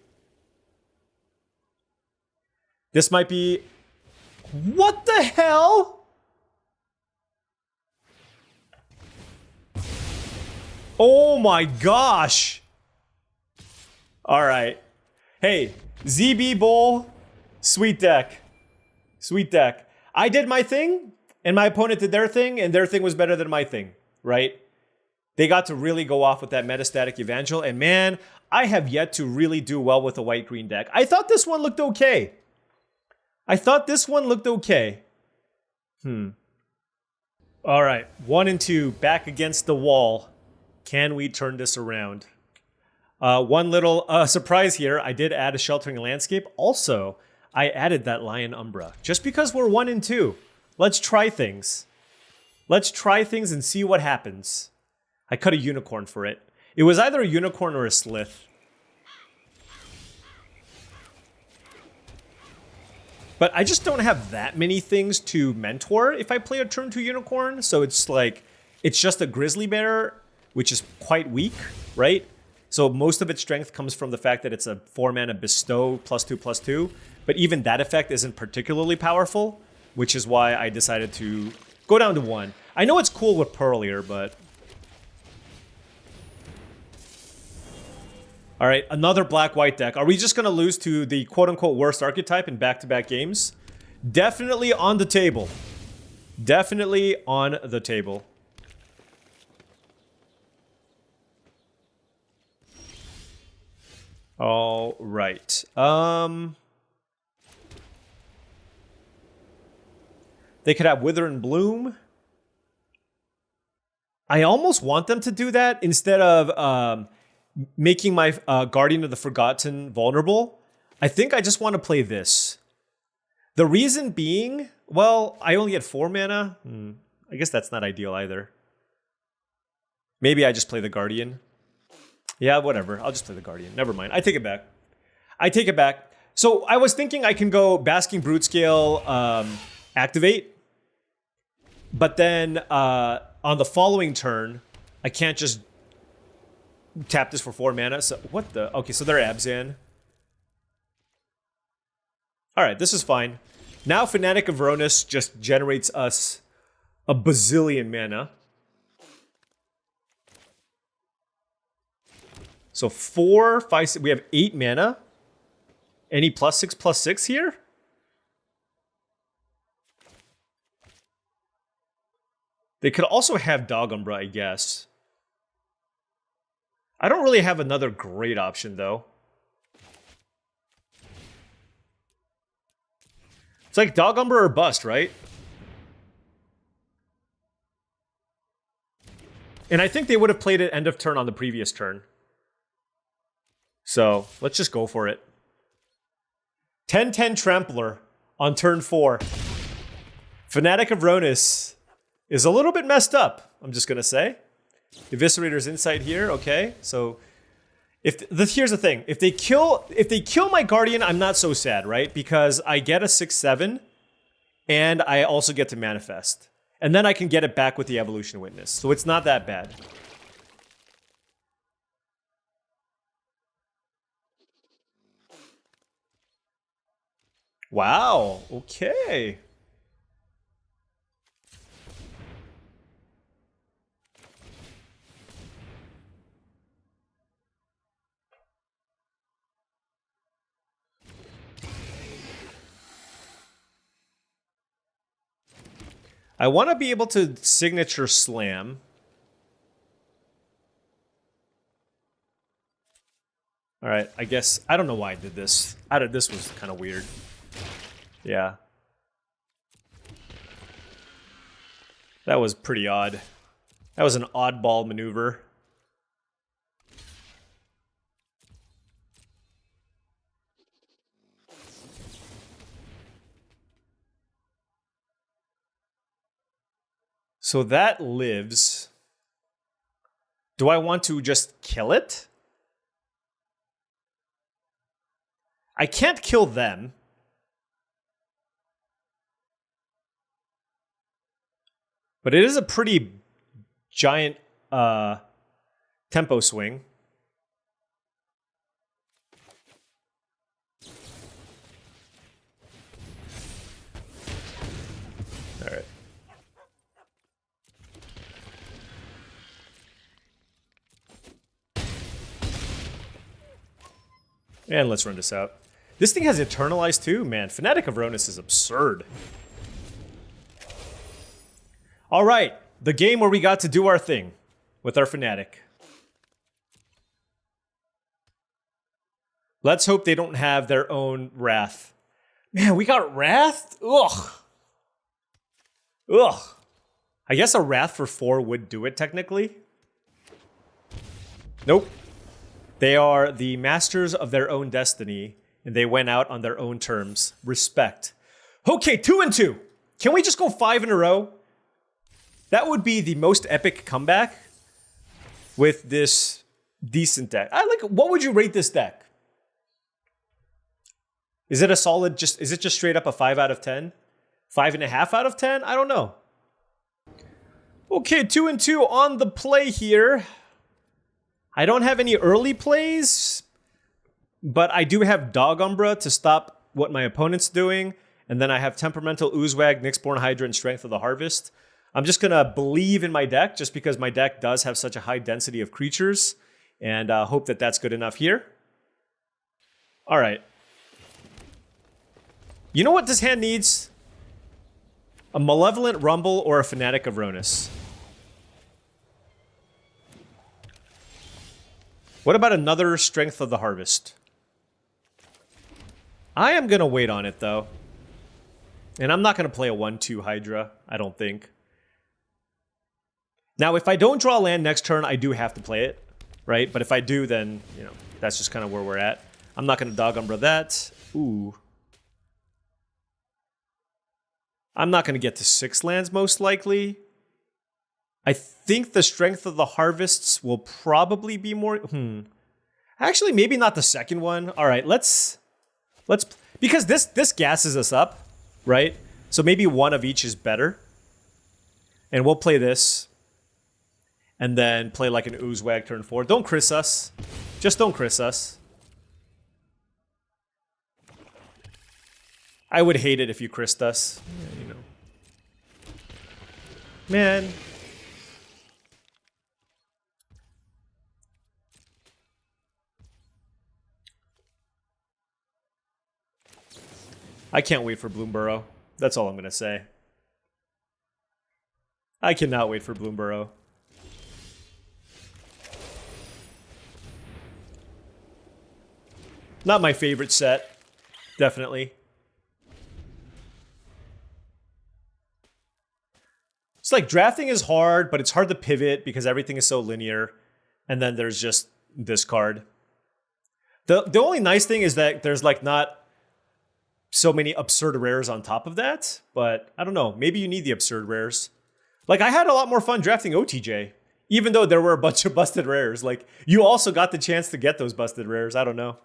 This might be... What the hell? Oh my gosh. All right. Hey, ZB Bowl, sweet deck. Sweet deck. I did my thing, and my opponent did their thing, and their thing was better than my thing, right? They got to really go off with that Metastatic Evangel, and man, I have yet to really do well with a white-green deck. I thought this one looked okay. All right, 1 and 2, back against the wall. Can we turn this around? One little surprise here. I did add a Sheltering Landscape. Also, I added that Lion Umbra. Just because we're 1 and 2. Let's try things. Let's try things and see what happens. I cut a unicorn for it. It was either a unicorn or a Slith. But I just don't have that many things to mentor if I play a turn 2 unicorn. So it's like, it's just a Grizzly Bear, which is quite weak, right? So most of its strength comes from the fact that it's a 4-mana bestow +2/+2. But even that effect isn't particularly powerful, which is why I decided to go down to 1. I know it's cool with Pearlier, but... All right, another black-white deck. Are we just going to lose to the quote-unquote worst archetype in back-to-back games? Definitely on the table. Definitely on the table. All right. They could have Wither and Bloom. I almost want them to do that instead of making my Guardian of the Forgotten vulnerable. I think I just want to play this. The reason being, well, I only had 4 mana. I guess that's not ideal either. Maybe I just play the Guardian. Yeah, whatever. I'll just play the Guardian. Never mind. I take it back. I take it back. So I was thinking I can go Basking Brutescale, activate. But then on the following turn, I can't just tap this for 4 mana. So what the? Okay, so they're Abzan. All right, this is fine. Now Fanatic of Veronis just generates us a bazillion mana. So 4, 5, 6, we have 8 mana. Any +6/+6 here? They could also have Dog Umbra, I guess. I don't really have another great option, though. It's like Dog Umbra or bust, right? And I think they would have played it end of turn on the previous turn. So, let's just go for it. 10-10 Trampler on turn 4. Fanatic of Veronis is a little bit messed up, I'm just going to say. Eviscerator's Insight here, okay. So, here's the thing. If they kill my Guardian, I'm not so sad, right? Because I get a 6/7, and I also get to manifest. And then I can get it back with the Evolution Witness. So it's not that bad. Wow, okay. I want to be able to signature slam. All right, I guess, I don't know why I did this. This was kind of weird. Yeah. That was pretty odd. That was an oddball maneuver. So that lives. Do I want to just kill it? I can't kill them. But it is a pretty giant tempo swing. All right. And let's run this out. This thing has Eternalized too? Man, Fanatic of Veronis is absurd. All right, the game where we got to do our thing with our Fanatic. Let's hope they don't have their own Wrath. Man, we got Wrath? Ugh. Ugh. I guess a Wrath for 4 would do it technically. Nope. They are the masters of their own destiny, and they went out on their own terms. Respect. Okay, 2-2. Can we just go 5 in a row? That would be the most epic comeback with this decent deck. What would you rate this deck? Is it a solid, is it just straight up a 5 out of 10? 5.5 out of 10? I don't know. Okay, 2-2 on the play here. I don't have any early plays, but I do have Dog Umbra to stop what my opponent's doing. And then I have Temperamental Oozewag, Nyxborn Hydra, and Strength of the Harvest. I'm just going to believe in my deck just because my deck does have such a high density of creatures. And hope that that's good enough here. All right. You know what this hand needs? A Malevolent Rumble or a Fanatic of Ronus. What about another Strength of the Harvest? I am going to wait on it, though. And I'm not going to play a 1-2 Hydra, I don't think. Now, if I don't draw land next turn, I do have to play it, right? But if I do, then, you know, that's just kind of where we're at. I'm not going to Dog Umbra that. Ooh. I'm not going to get to 6 lands, most likely. I think the Strength of the Harvests will probably be more... Actually, maybe not the second one. All right, let's because this gasses us up, right? So maybe one of each is better. And we'll play this. And then play like an Oozewag turn 4. Don't Chris us. Just don't Chris us. I would hate it if you Chris'd us. Yeah, you know. Man. I can't wait for Bloomburrow. That's all I'm going to say. I cannot wait for Bloomburrow. Not my favorite set. Definitely. It's like drafting is hard, but it's hard to pivot because everything is so linear. And then there's just this card. The only nice thing is that there's like not so many absurd rares on top of that, but I don't know. Maybe you need the absurd rares. Like I had a lot more fun drafting OTJ, even though there were a bunch of busted rares. Like you also got the chance to get those busted rares. I don't know.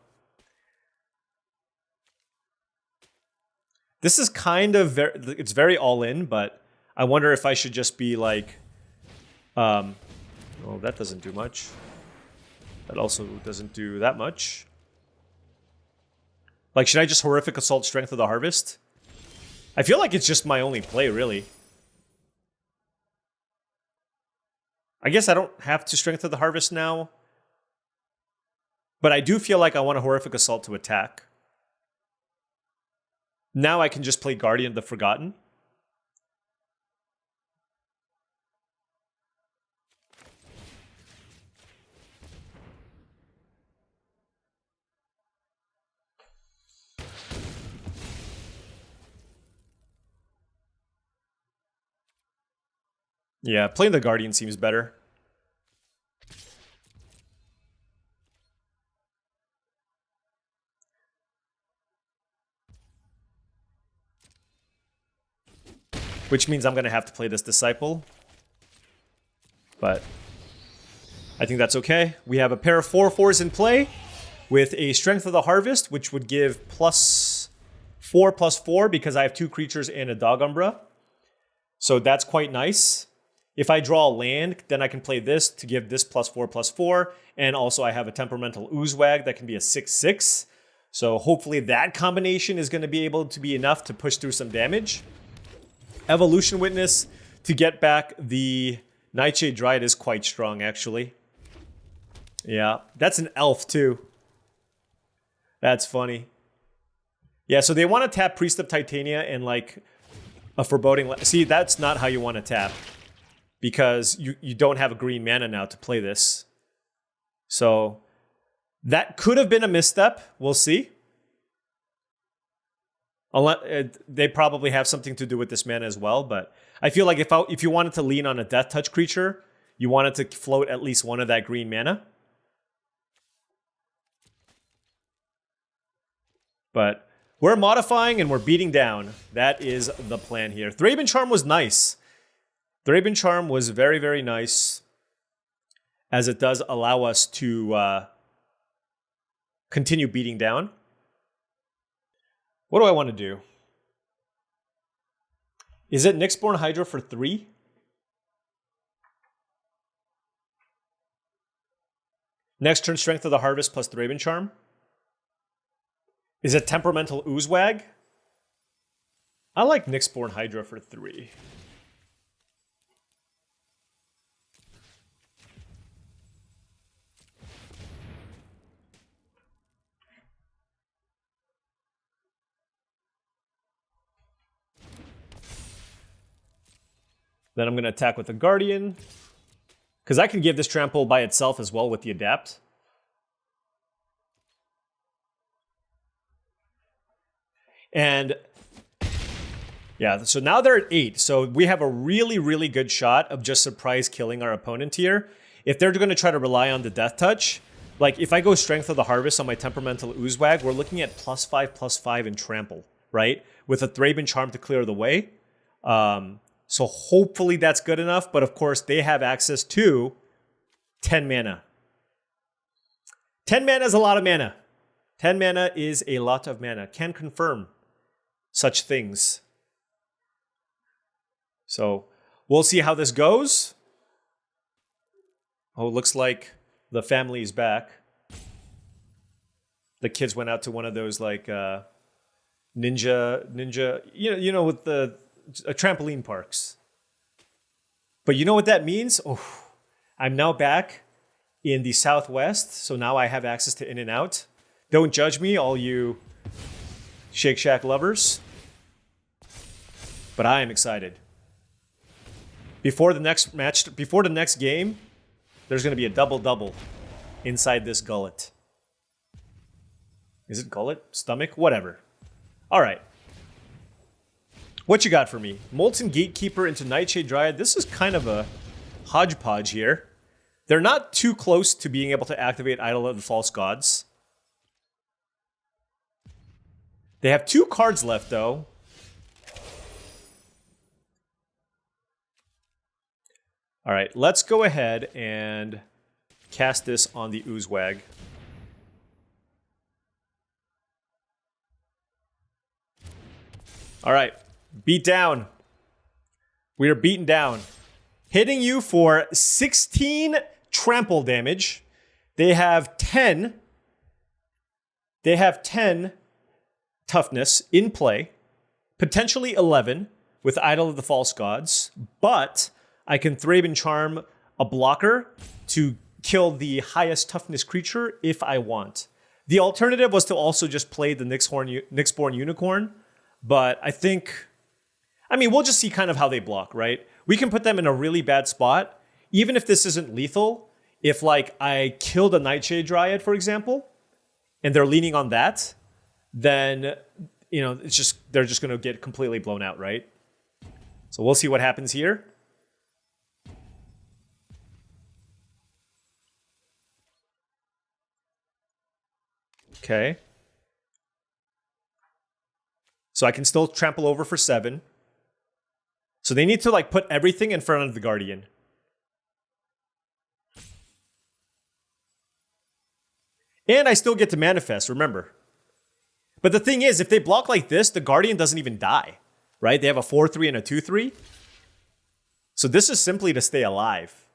This is kind of it's very all in, but I wonder if I should just be like, well, that doesn't do much. That also doesn't do that much. Like, should I just Horrific Assault Strength of the Harvest? I feel like it's just my only play, really. I guess I don't have to Strength of the Harvest now. But I do feel like I want a Horrific Assault to attack. Now I can just play Guardian of the Forgotten. Yeah, playing the Guardian seems better. Which means I'm going to have to play this Disciple. But I think that's okay. We have a pair of 4/4s in play with a Strength of the Harvest, which would give +4/+4 because I have 2 creatures and a Dog Umbra. So that's quite nice. If I draw a land, then I can play this to give this +4/+4. And also I have a Temperamental Oozewag that can be a 6/6. So hopefully that combination is going to be able to be enough to push through some damage. Evolution Witness to get back the Nightshade Dryad is quite strong, actually. Yeah, that's an elf too. That's funny. Yeah, so they want to tap Priest of Titania and like a Foreboding... See, that's not how you want to tap. Because you don't have a green mana now to play this. So that could have been a misstep. We'll see. They probably have something to do with this mana as well. But I feel like if you wanted to lean on a Death Touch creature, you wanted to float at least one of that green mana. But we're modifying and we're beating down. That is the plan here. Thraben Charm was nice. Thraben Charm was very, very nice, as it does allow us to continue beating down. What do I want to do? Is it Nyxborn Hydra for 3? Next turn, Strength of the Harvest plus Thraben Charm. Is it Temperamental Oozewag? I like Nyxborn Hydra for 3. Then I'm going to attack with the Guardian. Because I can give this trample by itself as well with the Adapt. And yeah, so now they're at 8. So we have a really, really good shot of just surprise killing our opponent here. If they're going to try to rely on the Death Touch, like if I go Strength of the Harvest on my Temperamental Oozewag, we're looking at +5/+5 in trample, right? With a Thraben Charm to clear the way. So hopefully that's good enough. But of course, they have access to 10 mana. 10 mana is a lot of mana. 10 mana is a lot of mana. Can confirm such things. So we'll see how this goes. Oh, it looks like the family is back. The kids went out to one of those like ninja, you know, with the trampoline parks. But you know what that means? Oh, I'm now back in the Southwest, so now I have access to In and Out. Don't judge me, all you Shake Shack lovers. But I am excited. Before the next match, before the next game, there's going to be a double-double inside this gullet. Is it gullet? Stomach? Whatever. All right. What you got for me? Molten Gatekeeper into Nightshade Dryad. This is kind of a hodgepodge here. They're not too close to being able to activate Idol of the False Gods. They have 2 cards left, though. All right, let's go ahead and cast this on the Oozewag. All right. Beat down. We are beaten down. Hitting you for 16 trample damage. They have 10. They have 10 toughness in play. Potentially 11 with Idol of the False Gods. But I can Thraben Charm a blocker to kill the highest toughness creature if I want. The alternative was to also just play the Nyxborn Unicorn. But I think... I mean, we'll just see kind of how they block, right? We can put them in a really bad spot. Even if this isn't lethal, if like I killed a Nightshade Dryad, for example, and they're leaning on that, then, you know, it's just they're just going to get completely blown out, right? So we'll see what happens here. Okay. So I can still trample over for 7. So they need to like put everything in front of the Guardian. And I still get to manifest, remember. But the thing is, if they block like this, the Guardian doesn't even die, right? They have a 4/3 and a 2/3. So this is simply to stay alive.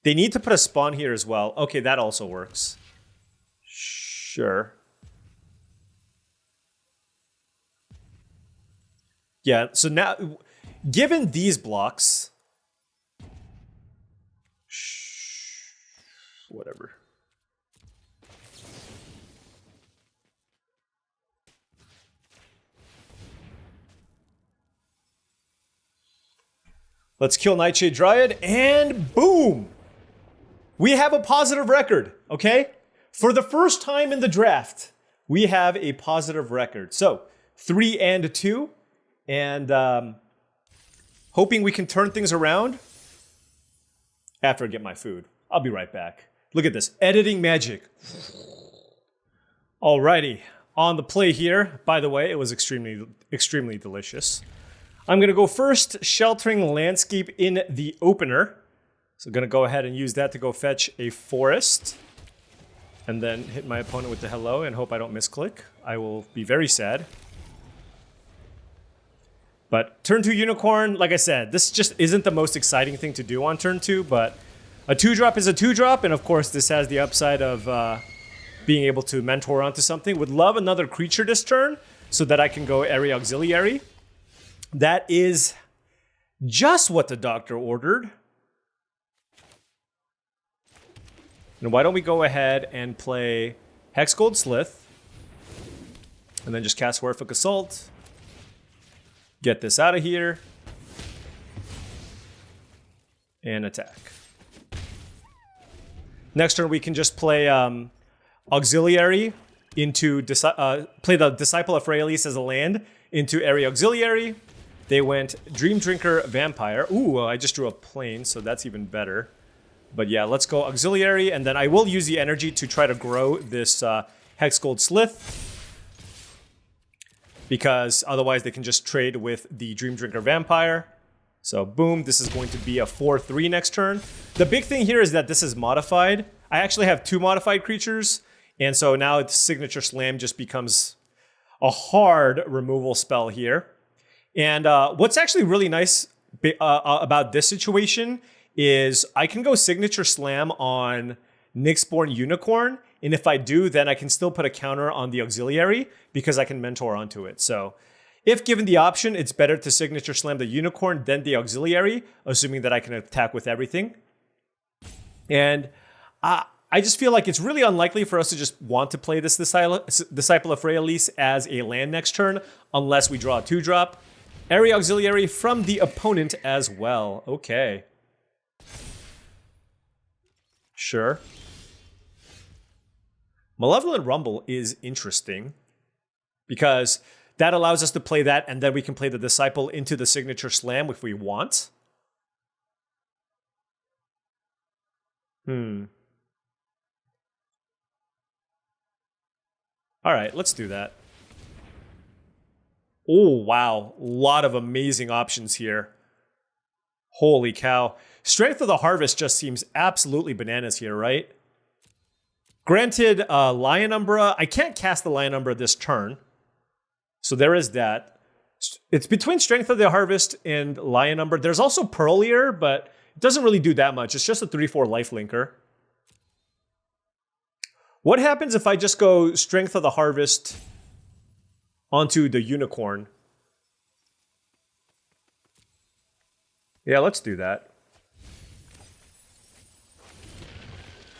They need to put a spawn here as well. Okay, that also works. Sure. Yeah, so now... Given these blocks, whatever. Let's kill Nightshade Dryad, and boom! We have a positive record, okay? For the first time in the draft, we have a positive record. So, 3 and 2, and hoping we can turn things around after I get my food. I'll be right back. Look at this, editing magic. Alrighty, on the play here. By the way, it was extremely delicious. I'm gonna go first, Sheltering Landscape in the opener. So gonna go ahead and use that to go fetch a forest. And then hit my opponent with the hello and hope I don't misclick. I will be very sad. But turn 2 Unicorn, like I said, this just isn't the most exciting thing to do on turn 2, but A 2-drop is a 2-drop, and of course this has the upside of being able to mentor onto something. Would love another creature this turn so that I can go Area Auxiliary. That is just what the doctor ordered. And why don't we go ahead and play Hexgold Slith, and then just cast Horrific Assault. Get this out of here. And attack. Next turn we can just play Auxiliary into play the Disciple of Freyalise as a land into Area Auxiliary. They went Dream Drinker Vampire. Ooh, I just drew a plane, so that's even better. But yeah, let's go Auxiliary, and then I will use the energy to try to grow this Hexgold Slith, because otherwise they can just trade with the Dream Drinker Vampire. So boom, this is going to be a 4/3 next turn. The big thing here is that this is modified. I actually have 2 modified creatures, and so now its Signature Slam just becomes a hard removal spell here. And what's actually really nice about this situation is I can go Signature Slam on Nyxborn Unicorn, and if I do, then I can still put a counter on the Auxiliary because I can mentor onto it. So if given the option, it's better to Signature Slam the Unicorn than the Auxiliary, assuming that I can attack with everything. And I just feel like it's really unlikely for us to just want to play this Disciple of Freyalise as a land next turn, unless we draw a 2-drop. Area Auxiliary from the opponent as well. Okay. Sure. Malevolent Rumble is interesting because that allows us to play that, and then we can play the Disciple into the Signature Slam if we want. All right, let's do that. Oh, wow. A lot of amazing options here. Holy cow. Strength of the Harvest just seems absolutely bananas here, right? Granted, Lion Umbra, I can't cast the Lion Umbra this turn. So there is that. It's between Strength of the Harvest and Lion Umbra. There's also Pearlier, but it doesn't really do that much. It's just a 3/4 lifelinker. What happens if I just go Strength of the Harvest onto the Unicorn? Yeah, let's do that.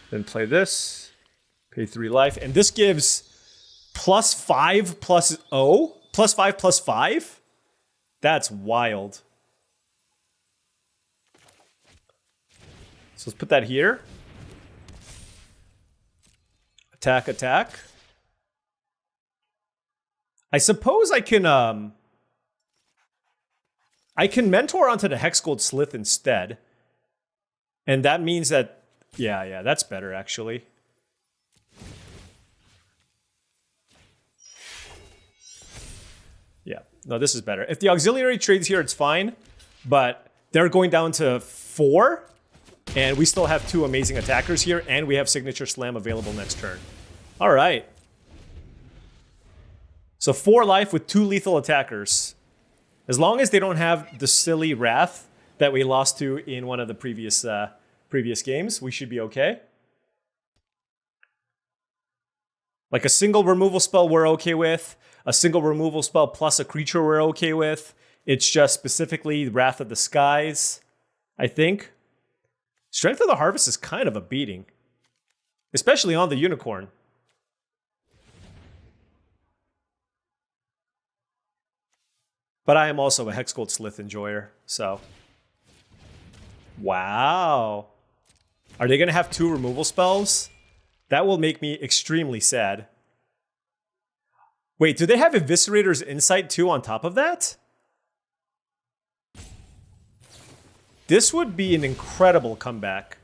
Then play this. Pay 3 life. And this gives +5 plus O? +5 plus 5? That's wild. So let's put that here. Attack, attack. I suppose I can mentor onto the Hexgold Slith instead. And that means that, yeah, that's better actually. Yeah, no, this is better. If the Auxiliary trades here, it's fine, but they're going down to 4, and we still have 2 amazing attackers here, and we have Signature Slam available next turn. All right. So 4 life with 2 lethal attackers. As long as they don't have the silly Wrath that we lost to in one of the previous games, we should be okay. Like a single removal spell we're okay with. A single removal spell plus a creature we're okay with. It's just specifically Wrath of the Skies, I think. Strength of the Harvest is kind of a beating. Especially on the Unicorn. But I am also a Hexgold Slith enjoyer, so. Wow. Are they going to have 2 removal spells? That will make me extremely sad. Wait, do they have Eviscerator's Insight too on top of that? This would be an incredible comeback.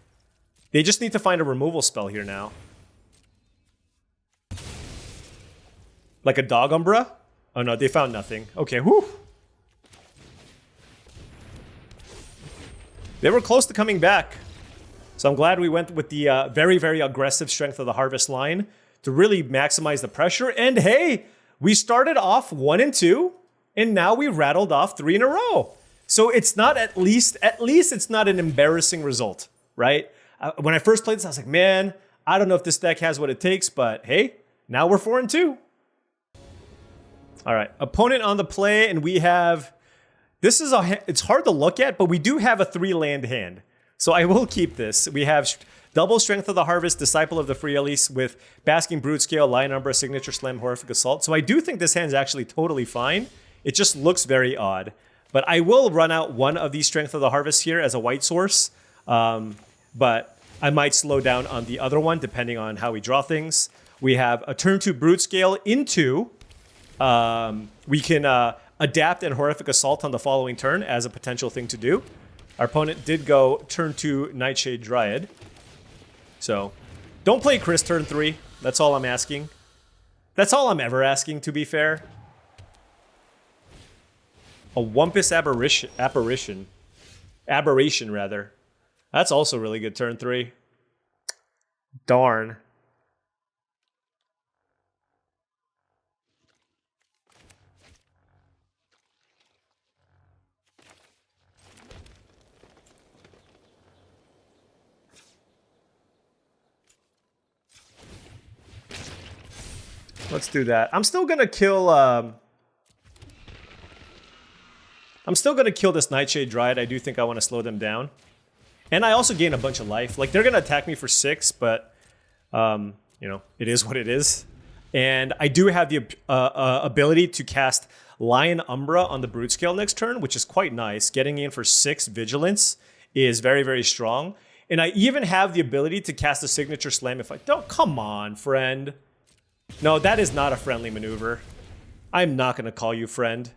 They just need to find a removal spell here now. Like a Dog Umbra? Oh no, they found nothing. Okay, whew. They were close to coming back. So I'm glad we went with the very, very aggressive Strength of the Harvest line to really maximize the pressure. And hey, we started off 1 and 2, and now we rattled off 3 in a row. So it's not at least it's not an embarrassing result, right? when I first played this, I was like, man, I don't know if this deck has what it takes, but hey, now we're 4-2. All right, opponent on the play, and we have, it's hard to look at, but we do have a 3-land hand. So I will keep this. We have double Strength of the Harvest, Disciple of the Free Elise with Basking Brute Scale, Lion Umbra, Signature Slam, Horrific Assault. So I do think this hand's actually totally fine. It just looks very odd. But I will run out one of these Strength of the Harvest here as a white source. But I might slow down on the other one depending on how we draw things. We have a turn 2 Brute Scale into... we can adapt and Horrific Assault on the following turn as a potential thing to do. Our opponent did go turn 2 Nightshade Dryad. So, don't play Chris turn 3. That's all I'm asking. That's all I'm ever asking, to be fair. A Wumpus Aberration, rather. That's also really good turn 3. Darn. Let's do that. I'm still gonna kill this Nightshade Dryad. I do think I want to slow them down. And I also gain a bunch of life. Like, they're gonna attack me for 6, but you know, it is what it is. And I do have the ability to cast Lion Umbra on the Brute Scale next turn, which is quite nice. Getting in for 6 Vigilance is very, very strong. And I even have the ability to cast a Signature Slam if I don't. Come on, friend. No, that is not a friendly maneuver. I'm not going to call you friend.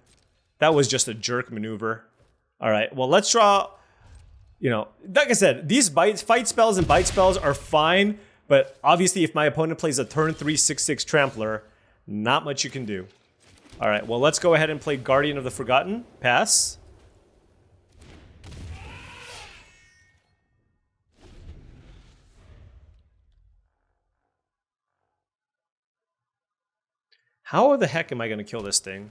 That was just a jerk maneuver. All right, well, let's draw... You know, like I said, these fight spells and bite spells are fine, but obviously if my opponent plays a turn 3 6/6 Trampler, not much you can do. All right, well, let's go ahead and play Guardian of the Forgotten. Pass. How the heck am I going to kill this thing?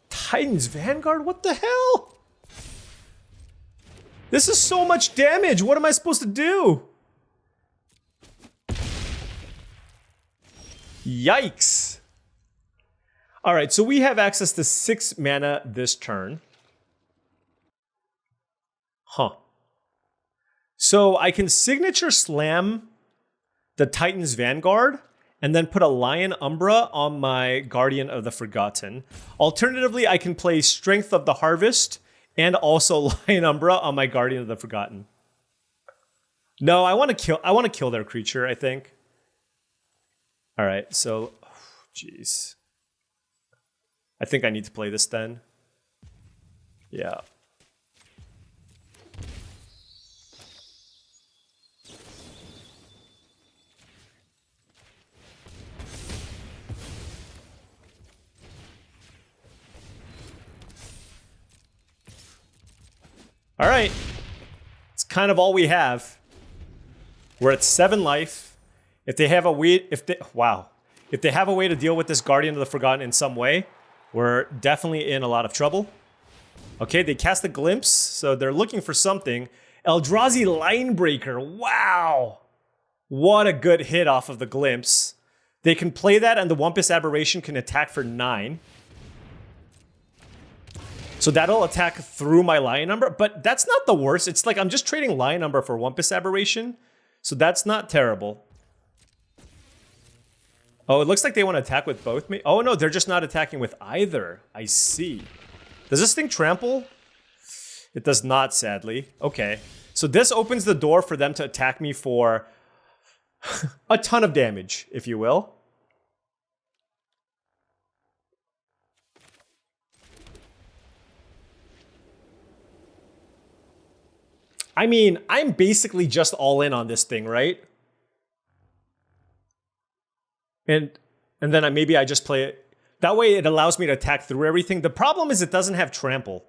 Titan's Vanguard? What the hell? This is so much damage. What am I supposed to do? Yikes. All right, so we have access to 6 mana this turn. Huh. So I can Signature Slam the Titan's Vanguard and then put a Lion Umbra on my Guardian of the Forgotten. Alternatively, I can play Strength of the Harvest and also Lion Umbra on my Guardian of the Forgotten. No, I want to kill their creature, I think. All right, so jeez. I think I need to play this then. Yeah. All right, it's kind of all we have. We're at 7 life. If they have a way, if they have a way to deal with this Guardian of the Forgotten in some way, we're definitely in a lot of trouble. Okay, they cast a Glimpse, so they're looking for something. Eldrazi Linebreaker, wow! What a good hit off of the Glimpse. They can play that, and the Wumpus Aberration can attack for 9. So that'll attack through my Lion Umbra, but that's not the worst. It's like I'm just trading Lion Umbra for Wumpus Aberration, so that's not terrible. Oh, it looks like they want to attack with both me. Oh no, they're just not attacking with either. I see. Does this thing trample? It does not, sadly. Okay, so this opens the door for them to attack me for a ton of damage, if you will. I mean, I'm basically just all in on this thing, right? And then maybe I just play it. That way it allows me to attack through everything. The problem is it doesn't have trample.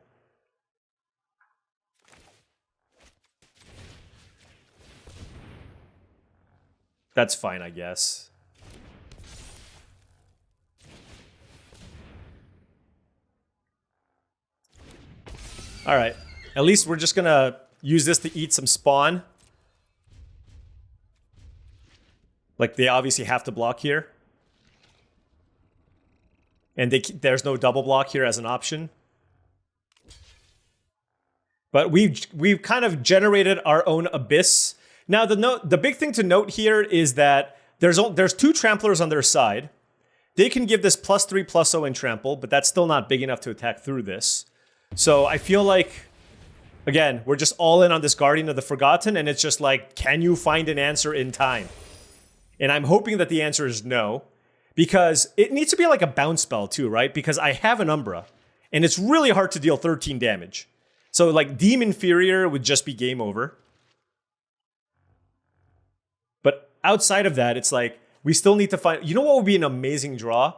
That's fine, I guess. All right. At least we're just going to use this to eat some spawn. Like, they obviously have to block here. And there's no double block here as an option. But we've kind of generated our own abyss. Now, the big thing to note here is that there's 2 tramplers on their side. They can give this +3/+0 in trample, but that's still not big enough to attack through this. So I feel like, again, we're just all in on this Guardian of the Forgotten, and it's just like, can you find an answer in time? And I'm hoping that the answer is no, because it needs to be like a bounce spell too, right? Because I have an Umbra, and it's really hard to deal 13 damage. So like Deem Inferior would just be game over. But outside of that, it's like, we still need to find, you know what would be an amazing draw?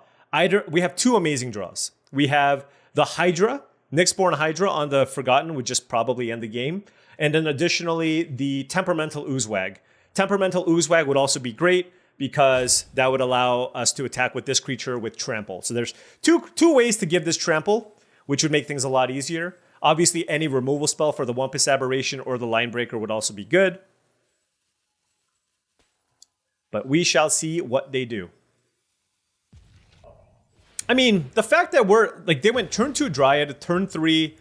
We have 2 amazing draws. We have the Hydra, Nyxborn Hydra on the Forgotten would just probably end the game. And then additionally, the Temperamental Oozewag. Temperamental Oozewag would also be great because that would allow us to attack with this creature with Trample. So there's two ways to give this Trample, which would make things a lot easier. Obviously, any removal spell for the Wumpus Aberration or the Linebreaker would also be good. But we shall see what they do. I mean, the fact that they went turn 2 Dryad, turn 2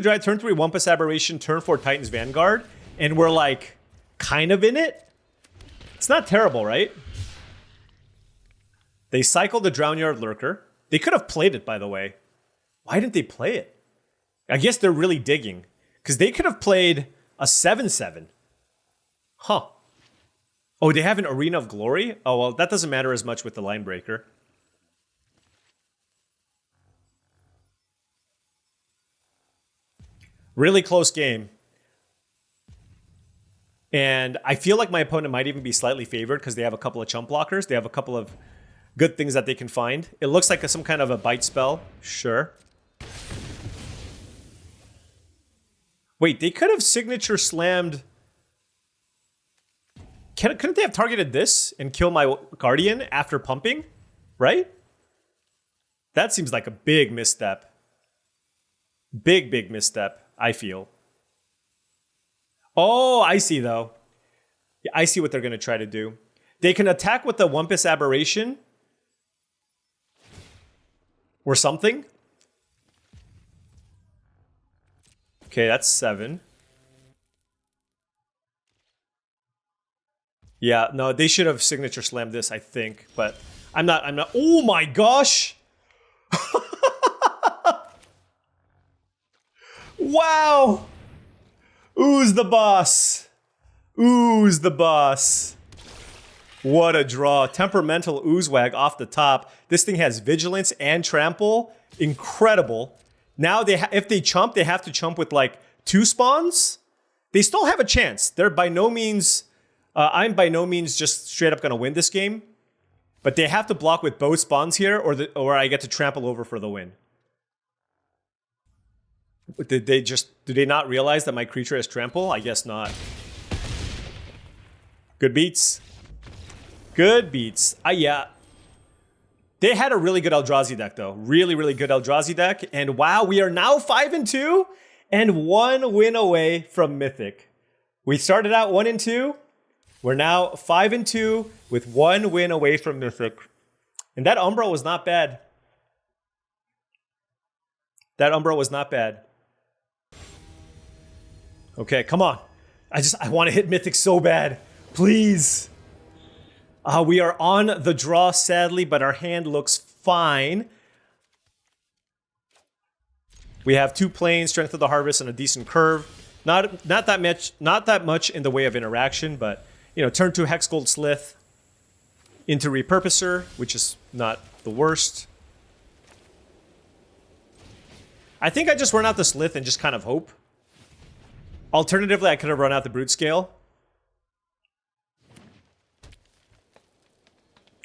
Dryad, turn 3 Wumpus Aberration, turn 4 Titan's Vanguard, and we're like kind of in it. It's not terrible, right? They cycled the Drownyard Lurker. They could have played it, by the way. Why didn't they play it? I guess they're really digging, because they could have played a 7/7. Huh. Oh, they have an Arena of Glory? Oh, well, that doesn't matter as much with the Linebreaker. Really close game. And I feel like my opponent might even be slightly favored because they have a couple of chump blockers. They have a couple of good things that they can find. It looks like some kind of a bite spell. Sure. Wait, they could have signature slammed... Couldn't they have targeted this and kill my Guardian after pumping? Right? That seems like a big misstep. Big misstep, I feel. Oh, I see, though. Yeah, I see what they're going to try to do. They can attack with the Wumpus Aberration. Or something. Okay, that's 7. Yeah, no, they should have signature slammed this, I think. But I'm not. Oh my gosh! Wow! Ooze the boss. Ooze the boss. What a draw. Temperamental Oozewag off the top. This thing has Vigilance and Trample. Incredible. Now, if they chump, they have to chump with like 2 spawns. They still have a chance. They're by no means... I'm by no means just straight up going to win this game. But they have to block with both spawns here, or I get to trample over for the win. Do they not realize that my creature has trample? I guess not. Good beats. Good beats. Yeah. They had a really good Eldrazi deck, though. Really, really good Eldrazi deck. And wow, we are now 5-2 and 1 win away from Mythic. We started out 1-2. We're now 5-2 with 1 win away from Mythic. And that Umbra was not bad. That Umbra was not bad. Okay, come on. I want to hit Mythic so bad. Please. We are on the draw, sadly, but our hand looks fine. We have 2 planes, Strength of the Harvest, and a decent curve. Not that much in the way of interaction, but you know, turn 2 Hexgold Slith into Repurposer, which is not the worst. I think I just run out the Slith and just kind of hope. Alternatively, I could have run out the Brute Scale.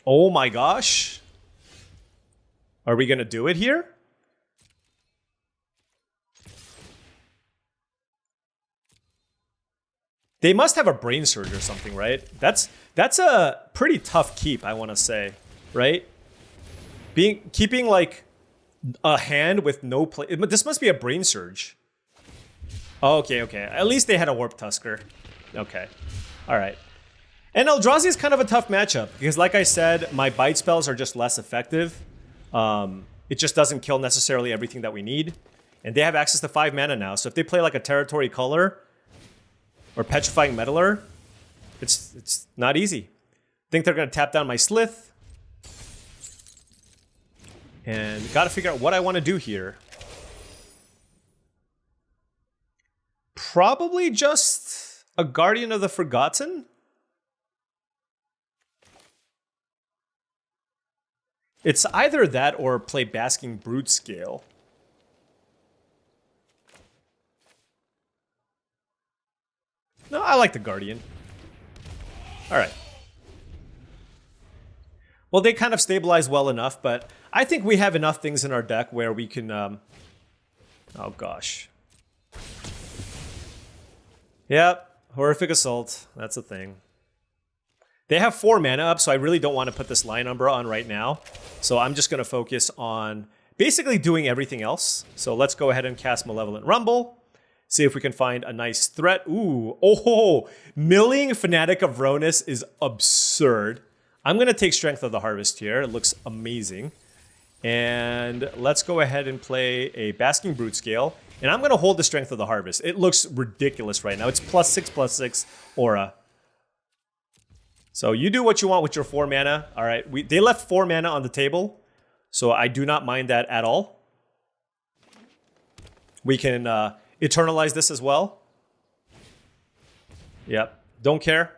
Oh my gosh. Are we going to do it here? They must have a Brain Surge or something, right? That's a pretty tough keep, I want to say, right? Keeping like a hand with no play. But this must be a Brain Surge. Oh, okay. At least they had a Warp Tusker. Okay. All right. And Eldrazi is kind of a tough matchup because, like I said, my bite spells are just less effective. It just doesn't kill necessarily everything that we need. And they have access to 5 mana now. So if they play like a Territory Color or Petrifying Meddler, it's not easy. I think they're going to tap down my Slith. And got to figure out what I want to do here. Probably just a Guardian of the Forgotten. It's either that or play Basking Brute Scale. No, I like the Guardian. All right. Well, they kind of stabilize well enough, but I think we have enough things in our deck where we can... oh, gosh. Yep, Horrific Assault. That's a thing. They have 4 mana up, so I really don't want to put this line number on right now. So I'm just going to focus on basically doing everything else. So let's go ahead and cast Malevolent Rumble. See if we can find a nice threat. Ooh, oh, Milling Fanatic of Vronus is absurd. I'm going to take Strength of the Harvest here. It looks amazing. And let's go ahead and play a Basking Brute Scale. And I'm going to hold the Strength of the Harvest. It looks ridiculous right now. It's +6/+6 aura. So you do what you want with your 4 mana. All right, they left 4 mana on the table. So I do not mind that at all. We can Eternalize this as well. Yep, don't care.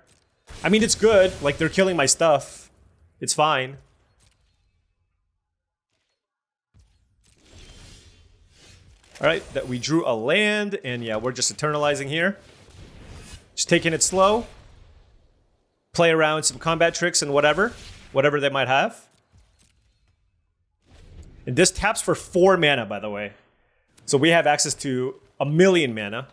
I mean, it's good. Like, they're killing my stuff. It's fine. All right, that we drew a land, and yeah, we're just eternalizing here. Just taking it slow. Play around some combat tricks and whatever they might have. And this taps for 4 mana, by the way. So we have access to 1,000,000 mana.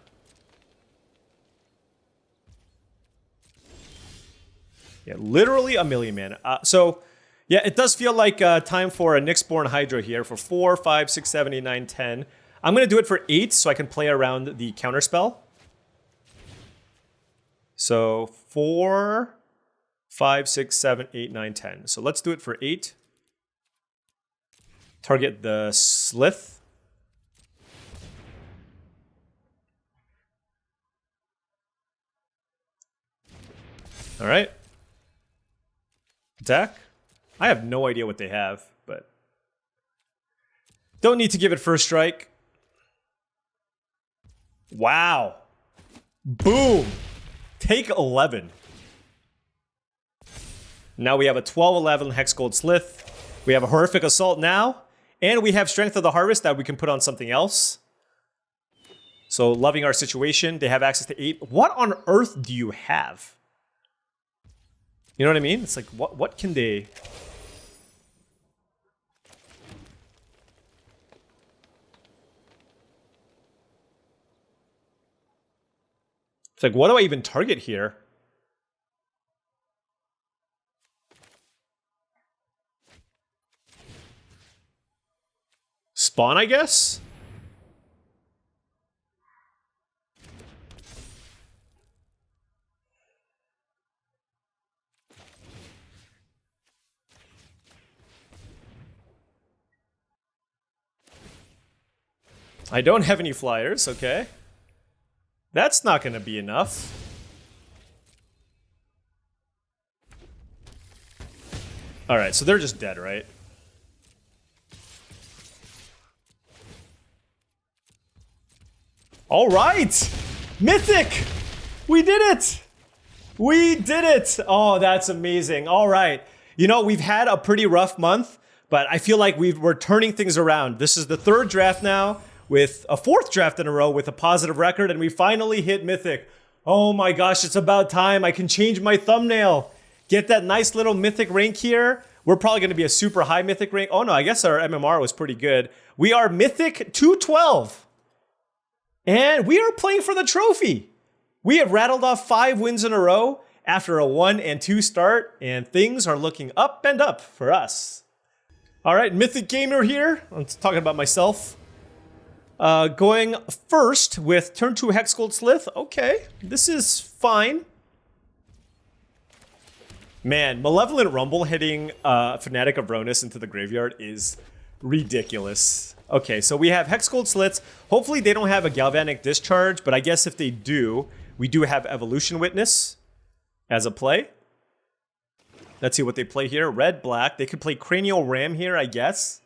Yeah, literally 1,000,000 mana. So, yeah, it does feel like time for a Nyxborn Hydra here for 4, 5, 6, 7, 8, 9, 10. I'm going to do it for 8 so I can play around the counterspell. So 4, 5, 6, 7, 8, 9, 10. So let's do it for 8. Target the Slith. All right. Attack. I have no idea what they have, but don't need to give it first strike. Wow. Boom. Take 11. Now we have a 12/11 Hex Gold Slith. We have a Horrific Assault now. And we have Strength of the Harvest that we can put on something else. So loving our situation. They have access to 8. What on earth do you have? You know what I mean? It's like, what can they... It's like, what do I even target here? Spawn, I guess? I don't have any flyers, okay. That's not going to be enough. All right, so they're just dead, right? All right! Mythic! We did it! We did it! Oh, that's amazing. All right. You know, we've had a pretty rough month, but I feel like we're turning things around. This is the 3rd draft now, with a 4th draft in a row with a positive record, and we finally hit Mythic. Oh my gosh, it's about time. I can change my thumbnail. Get that nice little Mythic rank here. We're probably going to be a super high Mythic rank. Oh no, I guess our MMR was pretty good. We are Mythic 212. And we are playing for the trophy. We have rattled off 5 wins in a row after a 1 and 2 start, and things are looking up and up for us. All right, Mythic Gamer here. I'm talking about myself. Going first with turn 2 Hex Gold Slith. Okay, this is fine. Man, Malevolent Rumble hitting Fanatic of Ronus into the graveyard is ridiculous. Okay, so we have Hexgold Slits. Hopefully they don't have a Galvanic Discharge, but I guess if they do, we do have Evolution Witness as a play. Let's see what they play here. Red, black. They could play Cranial Ram here, I guess.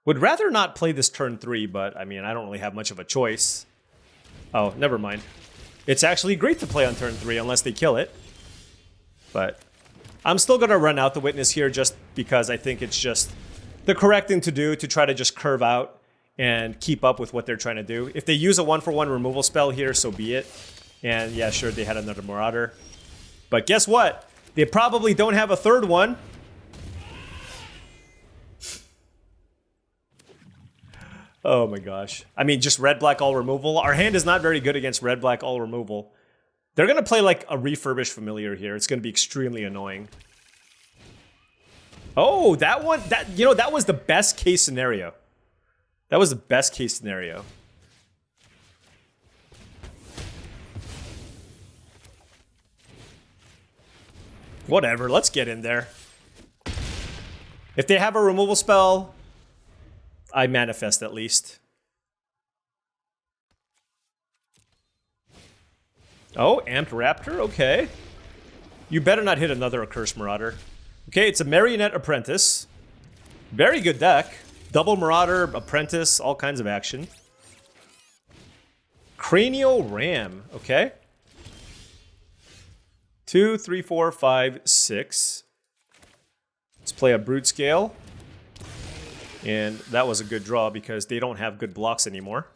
Would rather not play this turn 3, but I mean, I don't really have much of a choice. Oh, never mind. It's actually great to play on turn 3 unless they kill it. But I'm still going to run out the Witness here just because I think it's just the correct thing to do to try to just curve out and keep up with what they're trying to do. If they use a 1-for-1 removal spell here, so be it. And yeah, sure, they had another Marauder. But guess what? They probably don't have a third one. Oh my gosh. I mean, just red-black all removal. Our hand is not very good against red-black all removal. They're going to play like a refurbished familiar here. It's going to be extremely annoying. Oh, that one, that was the best case scenario. That was the best case scenario. Whatever, let's get in there. If they have a removal spell, I manifest at least. Oh, Amped Raptor, okay. You better not hit another Accursed Marauder. Okay, it's a Marionette Apprentice. Very good deck. Double Marauder, Apprentice, all kinds of action. Cranial Ram, okay. 2, 3, 4, 5, 6. Let's play a Brute Scale. And that was a good draw because they don't have good blocks anymore.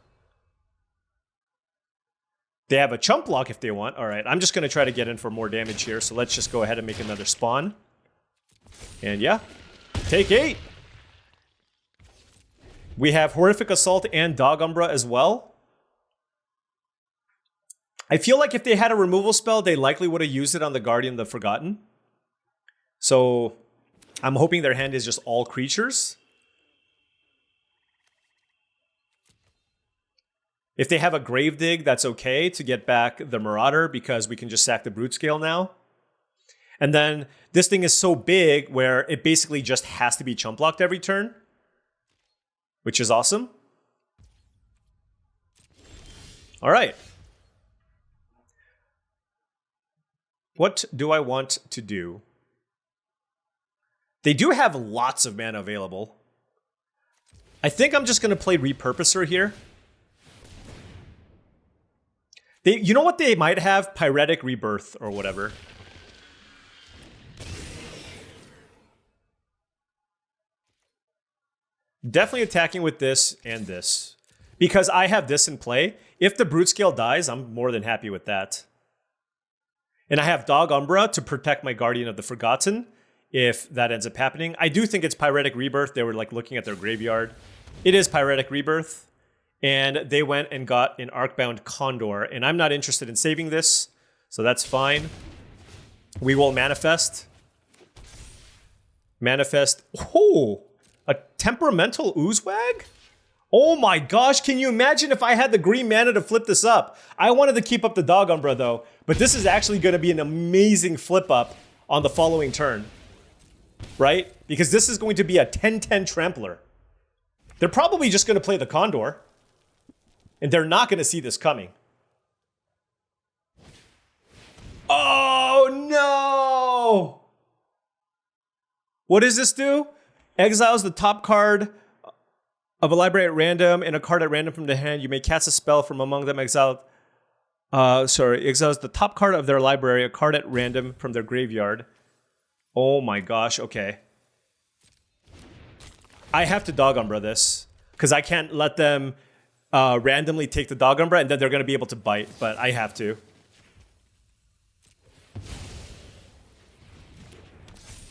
They have a Chump Block if they want. All right, I'm just going to try to get in for more damage here. So let's just go ahead and make another spawn. And yeah, take 8. We have Horrific Assault and Dog Umbra as well. I feel like if they had a removal spell, they likely would have used it on the Guardian of the Forgotten. So I'm hoping their hand is just all creatures. If they have a Gravedigg, that's okay to get back the Marauder because we can just sack the Brute Scale now. And then this thing is so big where it basically just has to be chump blocked every turn, which is awesome. All right. What do I want to do? They do have lots of mana available. I think I'm just going to play Repurposer here. You know what they might have? Pyretic Rebirth or whatever. Definitely attacking with this and this. Because I have this in play. If the Brute Scale dies, I'm more than happy with that. And I have Dog Umbra to protect my Guardian of the Forgotten if that ends up happening. I do think it's Pyretic Rebirth. They were like looking at their graveyard. It is Pyretic Rebirth. And they went and got an Arcbound Condor. And I'm not interested in saving this, so that's fine. We will manifest. Manifest. Oh, a Temperamental Oozewag? Oh my gosh, can you imagine if I had the green mana to flip this up? I wanted to keep up the Dog Umbra though, but this is actually going to be an amazing flip up on the following turn. Right? Because this is going to be a 10-10 Trampler. They're probably just going to play the Condor. And they're not going to see this coming. Oh, no! What does this do? Exiles the top card of a library at random and a card at random from the hand. You may cast a spell from among them. Exiles the top card of their library, a card at random from their graveyard. Oh my gosh, okay. I have to Dog Umbra this, because I can't let them randomly take the Dog Umbra, and then they're going to be able to bite, but I have to.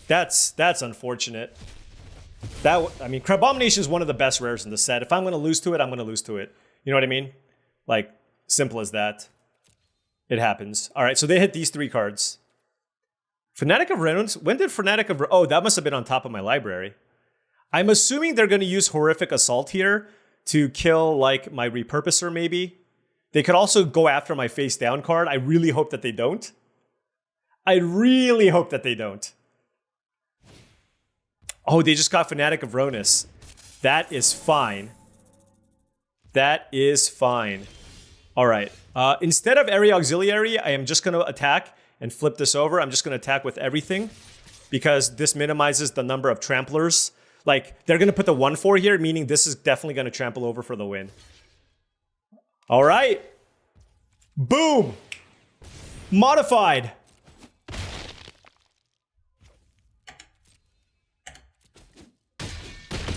That's unfortunate. I mean, Crabomination is one of the best rares in the set. If I'm going to lose to it, I'm going to lose to it. You know what I mean? Like, simple as that. It happens. All right, so they hit these 3 cards. Fanatic of Runes? When did Fanatic of... Oh, that must have been on top of my library. I'm assuming they're going to use Horrific Assault here to kill, like, my Repurposer, maybe. They could also go after my face down card. I really hope that they don't. I really hope that they don't. Oh, they just got Fanatic of Ronus. That is fine. That is fine. All right. Instead of Area Auxiliary, I am just going to attack and flip this over. I'm just going to attack with everything because this minimizes the number of tramplers. Like, they're going to put the 1/4 here, meaning this is definitely going to trample over for the win. All right. Boom. Modified.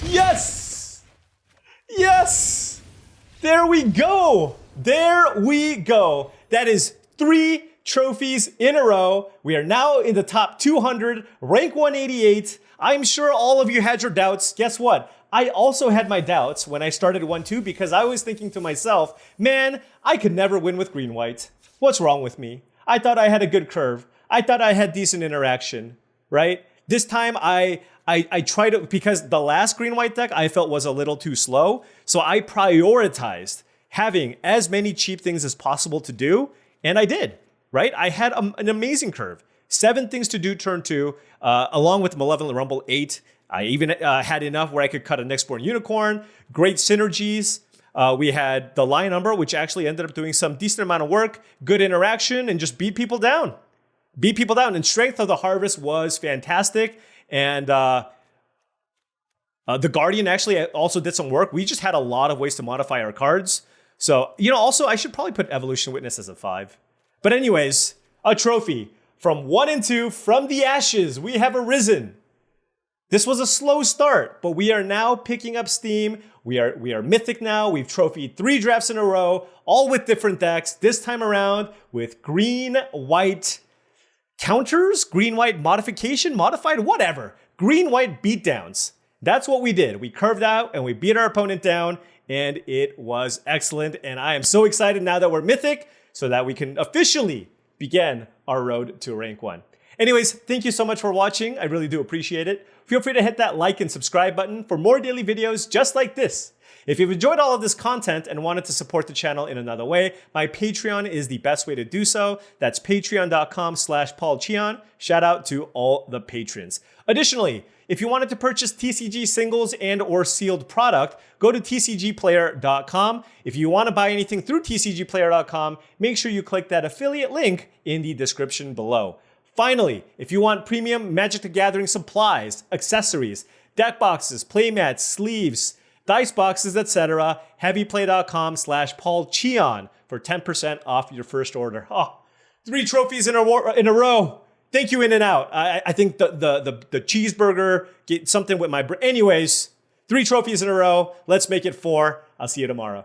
Yes! Yes! There we go! There we go. That is 3 trophies in a row. We are now in the top 200, rank 188. I'm sure all of you had your doubts. Guess what? I also had my doubts when I started 1-2 because I was thinking to myself, man, I could never win with green-white. What's wrong with me? I thought I had a good curve. I thought I had decent interaction, right? This time I tried to, because the last green-white deck I felt was a little too slow, so I prioritized having as many cheap things as possible to do, and I did, right? I had an amazing curve. 7 things to do turn 2, along with Malevolent Rumble 8. I even had enough where I could cut a Nextborn Unicorn. Great synergies. We had the Lion Umber, which actually ended up doing some decent amount of work, good interaction, and just beat people down. Beat people down. And Strength of the Harvest was fantastic. And the Guardian actually also did some work. We just had a lot of ways to modify our cards. So, you know, also, I should probably put Evolution Witness as a 5. But anyways, a trophy. From 1 and 2, from the ashes, we have arisen. This was a slow start, but we are now picking up steam. We are Mythic now. We've trophied 3 drafts in a row, all with different decks. This time around with green-white counters, green-white modification, modified, whatever. Green-white beatdowns. That's what we did. We curved out and we beat our opponent down, and it was excellent. And I am so excited now that we're Mythic so that we can officially begin our road to rank 1. Anyways, thank you so much for watching. I really do appreciate it. Feel free to hit that like and subscribe button for more daily videos just like this. If you've enjoyed all of this content and wanted to support the channel in another way, my Patreon is the best way to do so. That's patreon.com/paulcheon. Shout out to all the patrons. Additionally, if you wanted to purchase TCG singles and or sealed product, go to tcgplayer.com. If you want to buy anything through tcgplayer.com, make sure you click that affiliate link in the description below. Finally, if you want premium Magic the Gathering supplies, accessories, deck boxes, playmats, sleeves, dice boxes, etc., heavyplay.com/paulcheon for 10% off your first order. Oh, 3 trophies in a row. Thank you, In and Out. I think the cheeseburger, get something with my anyways, 3 trophies in a row. Let's make it 4. I'll see you tomorrow.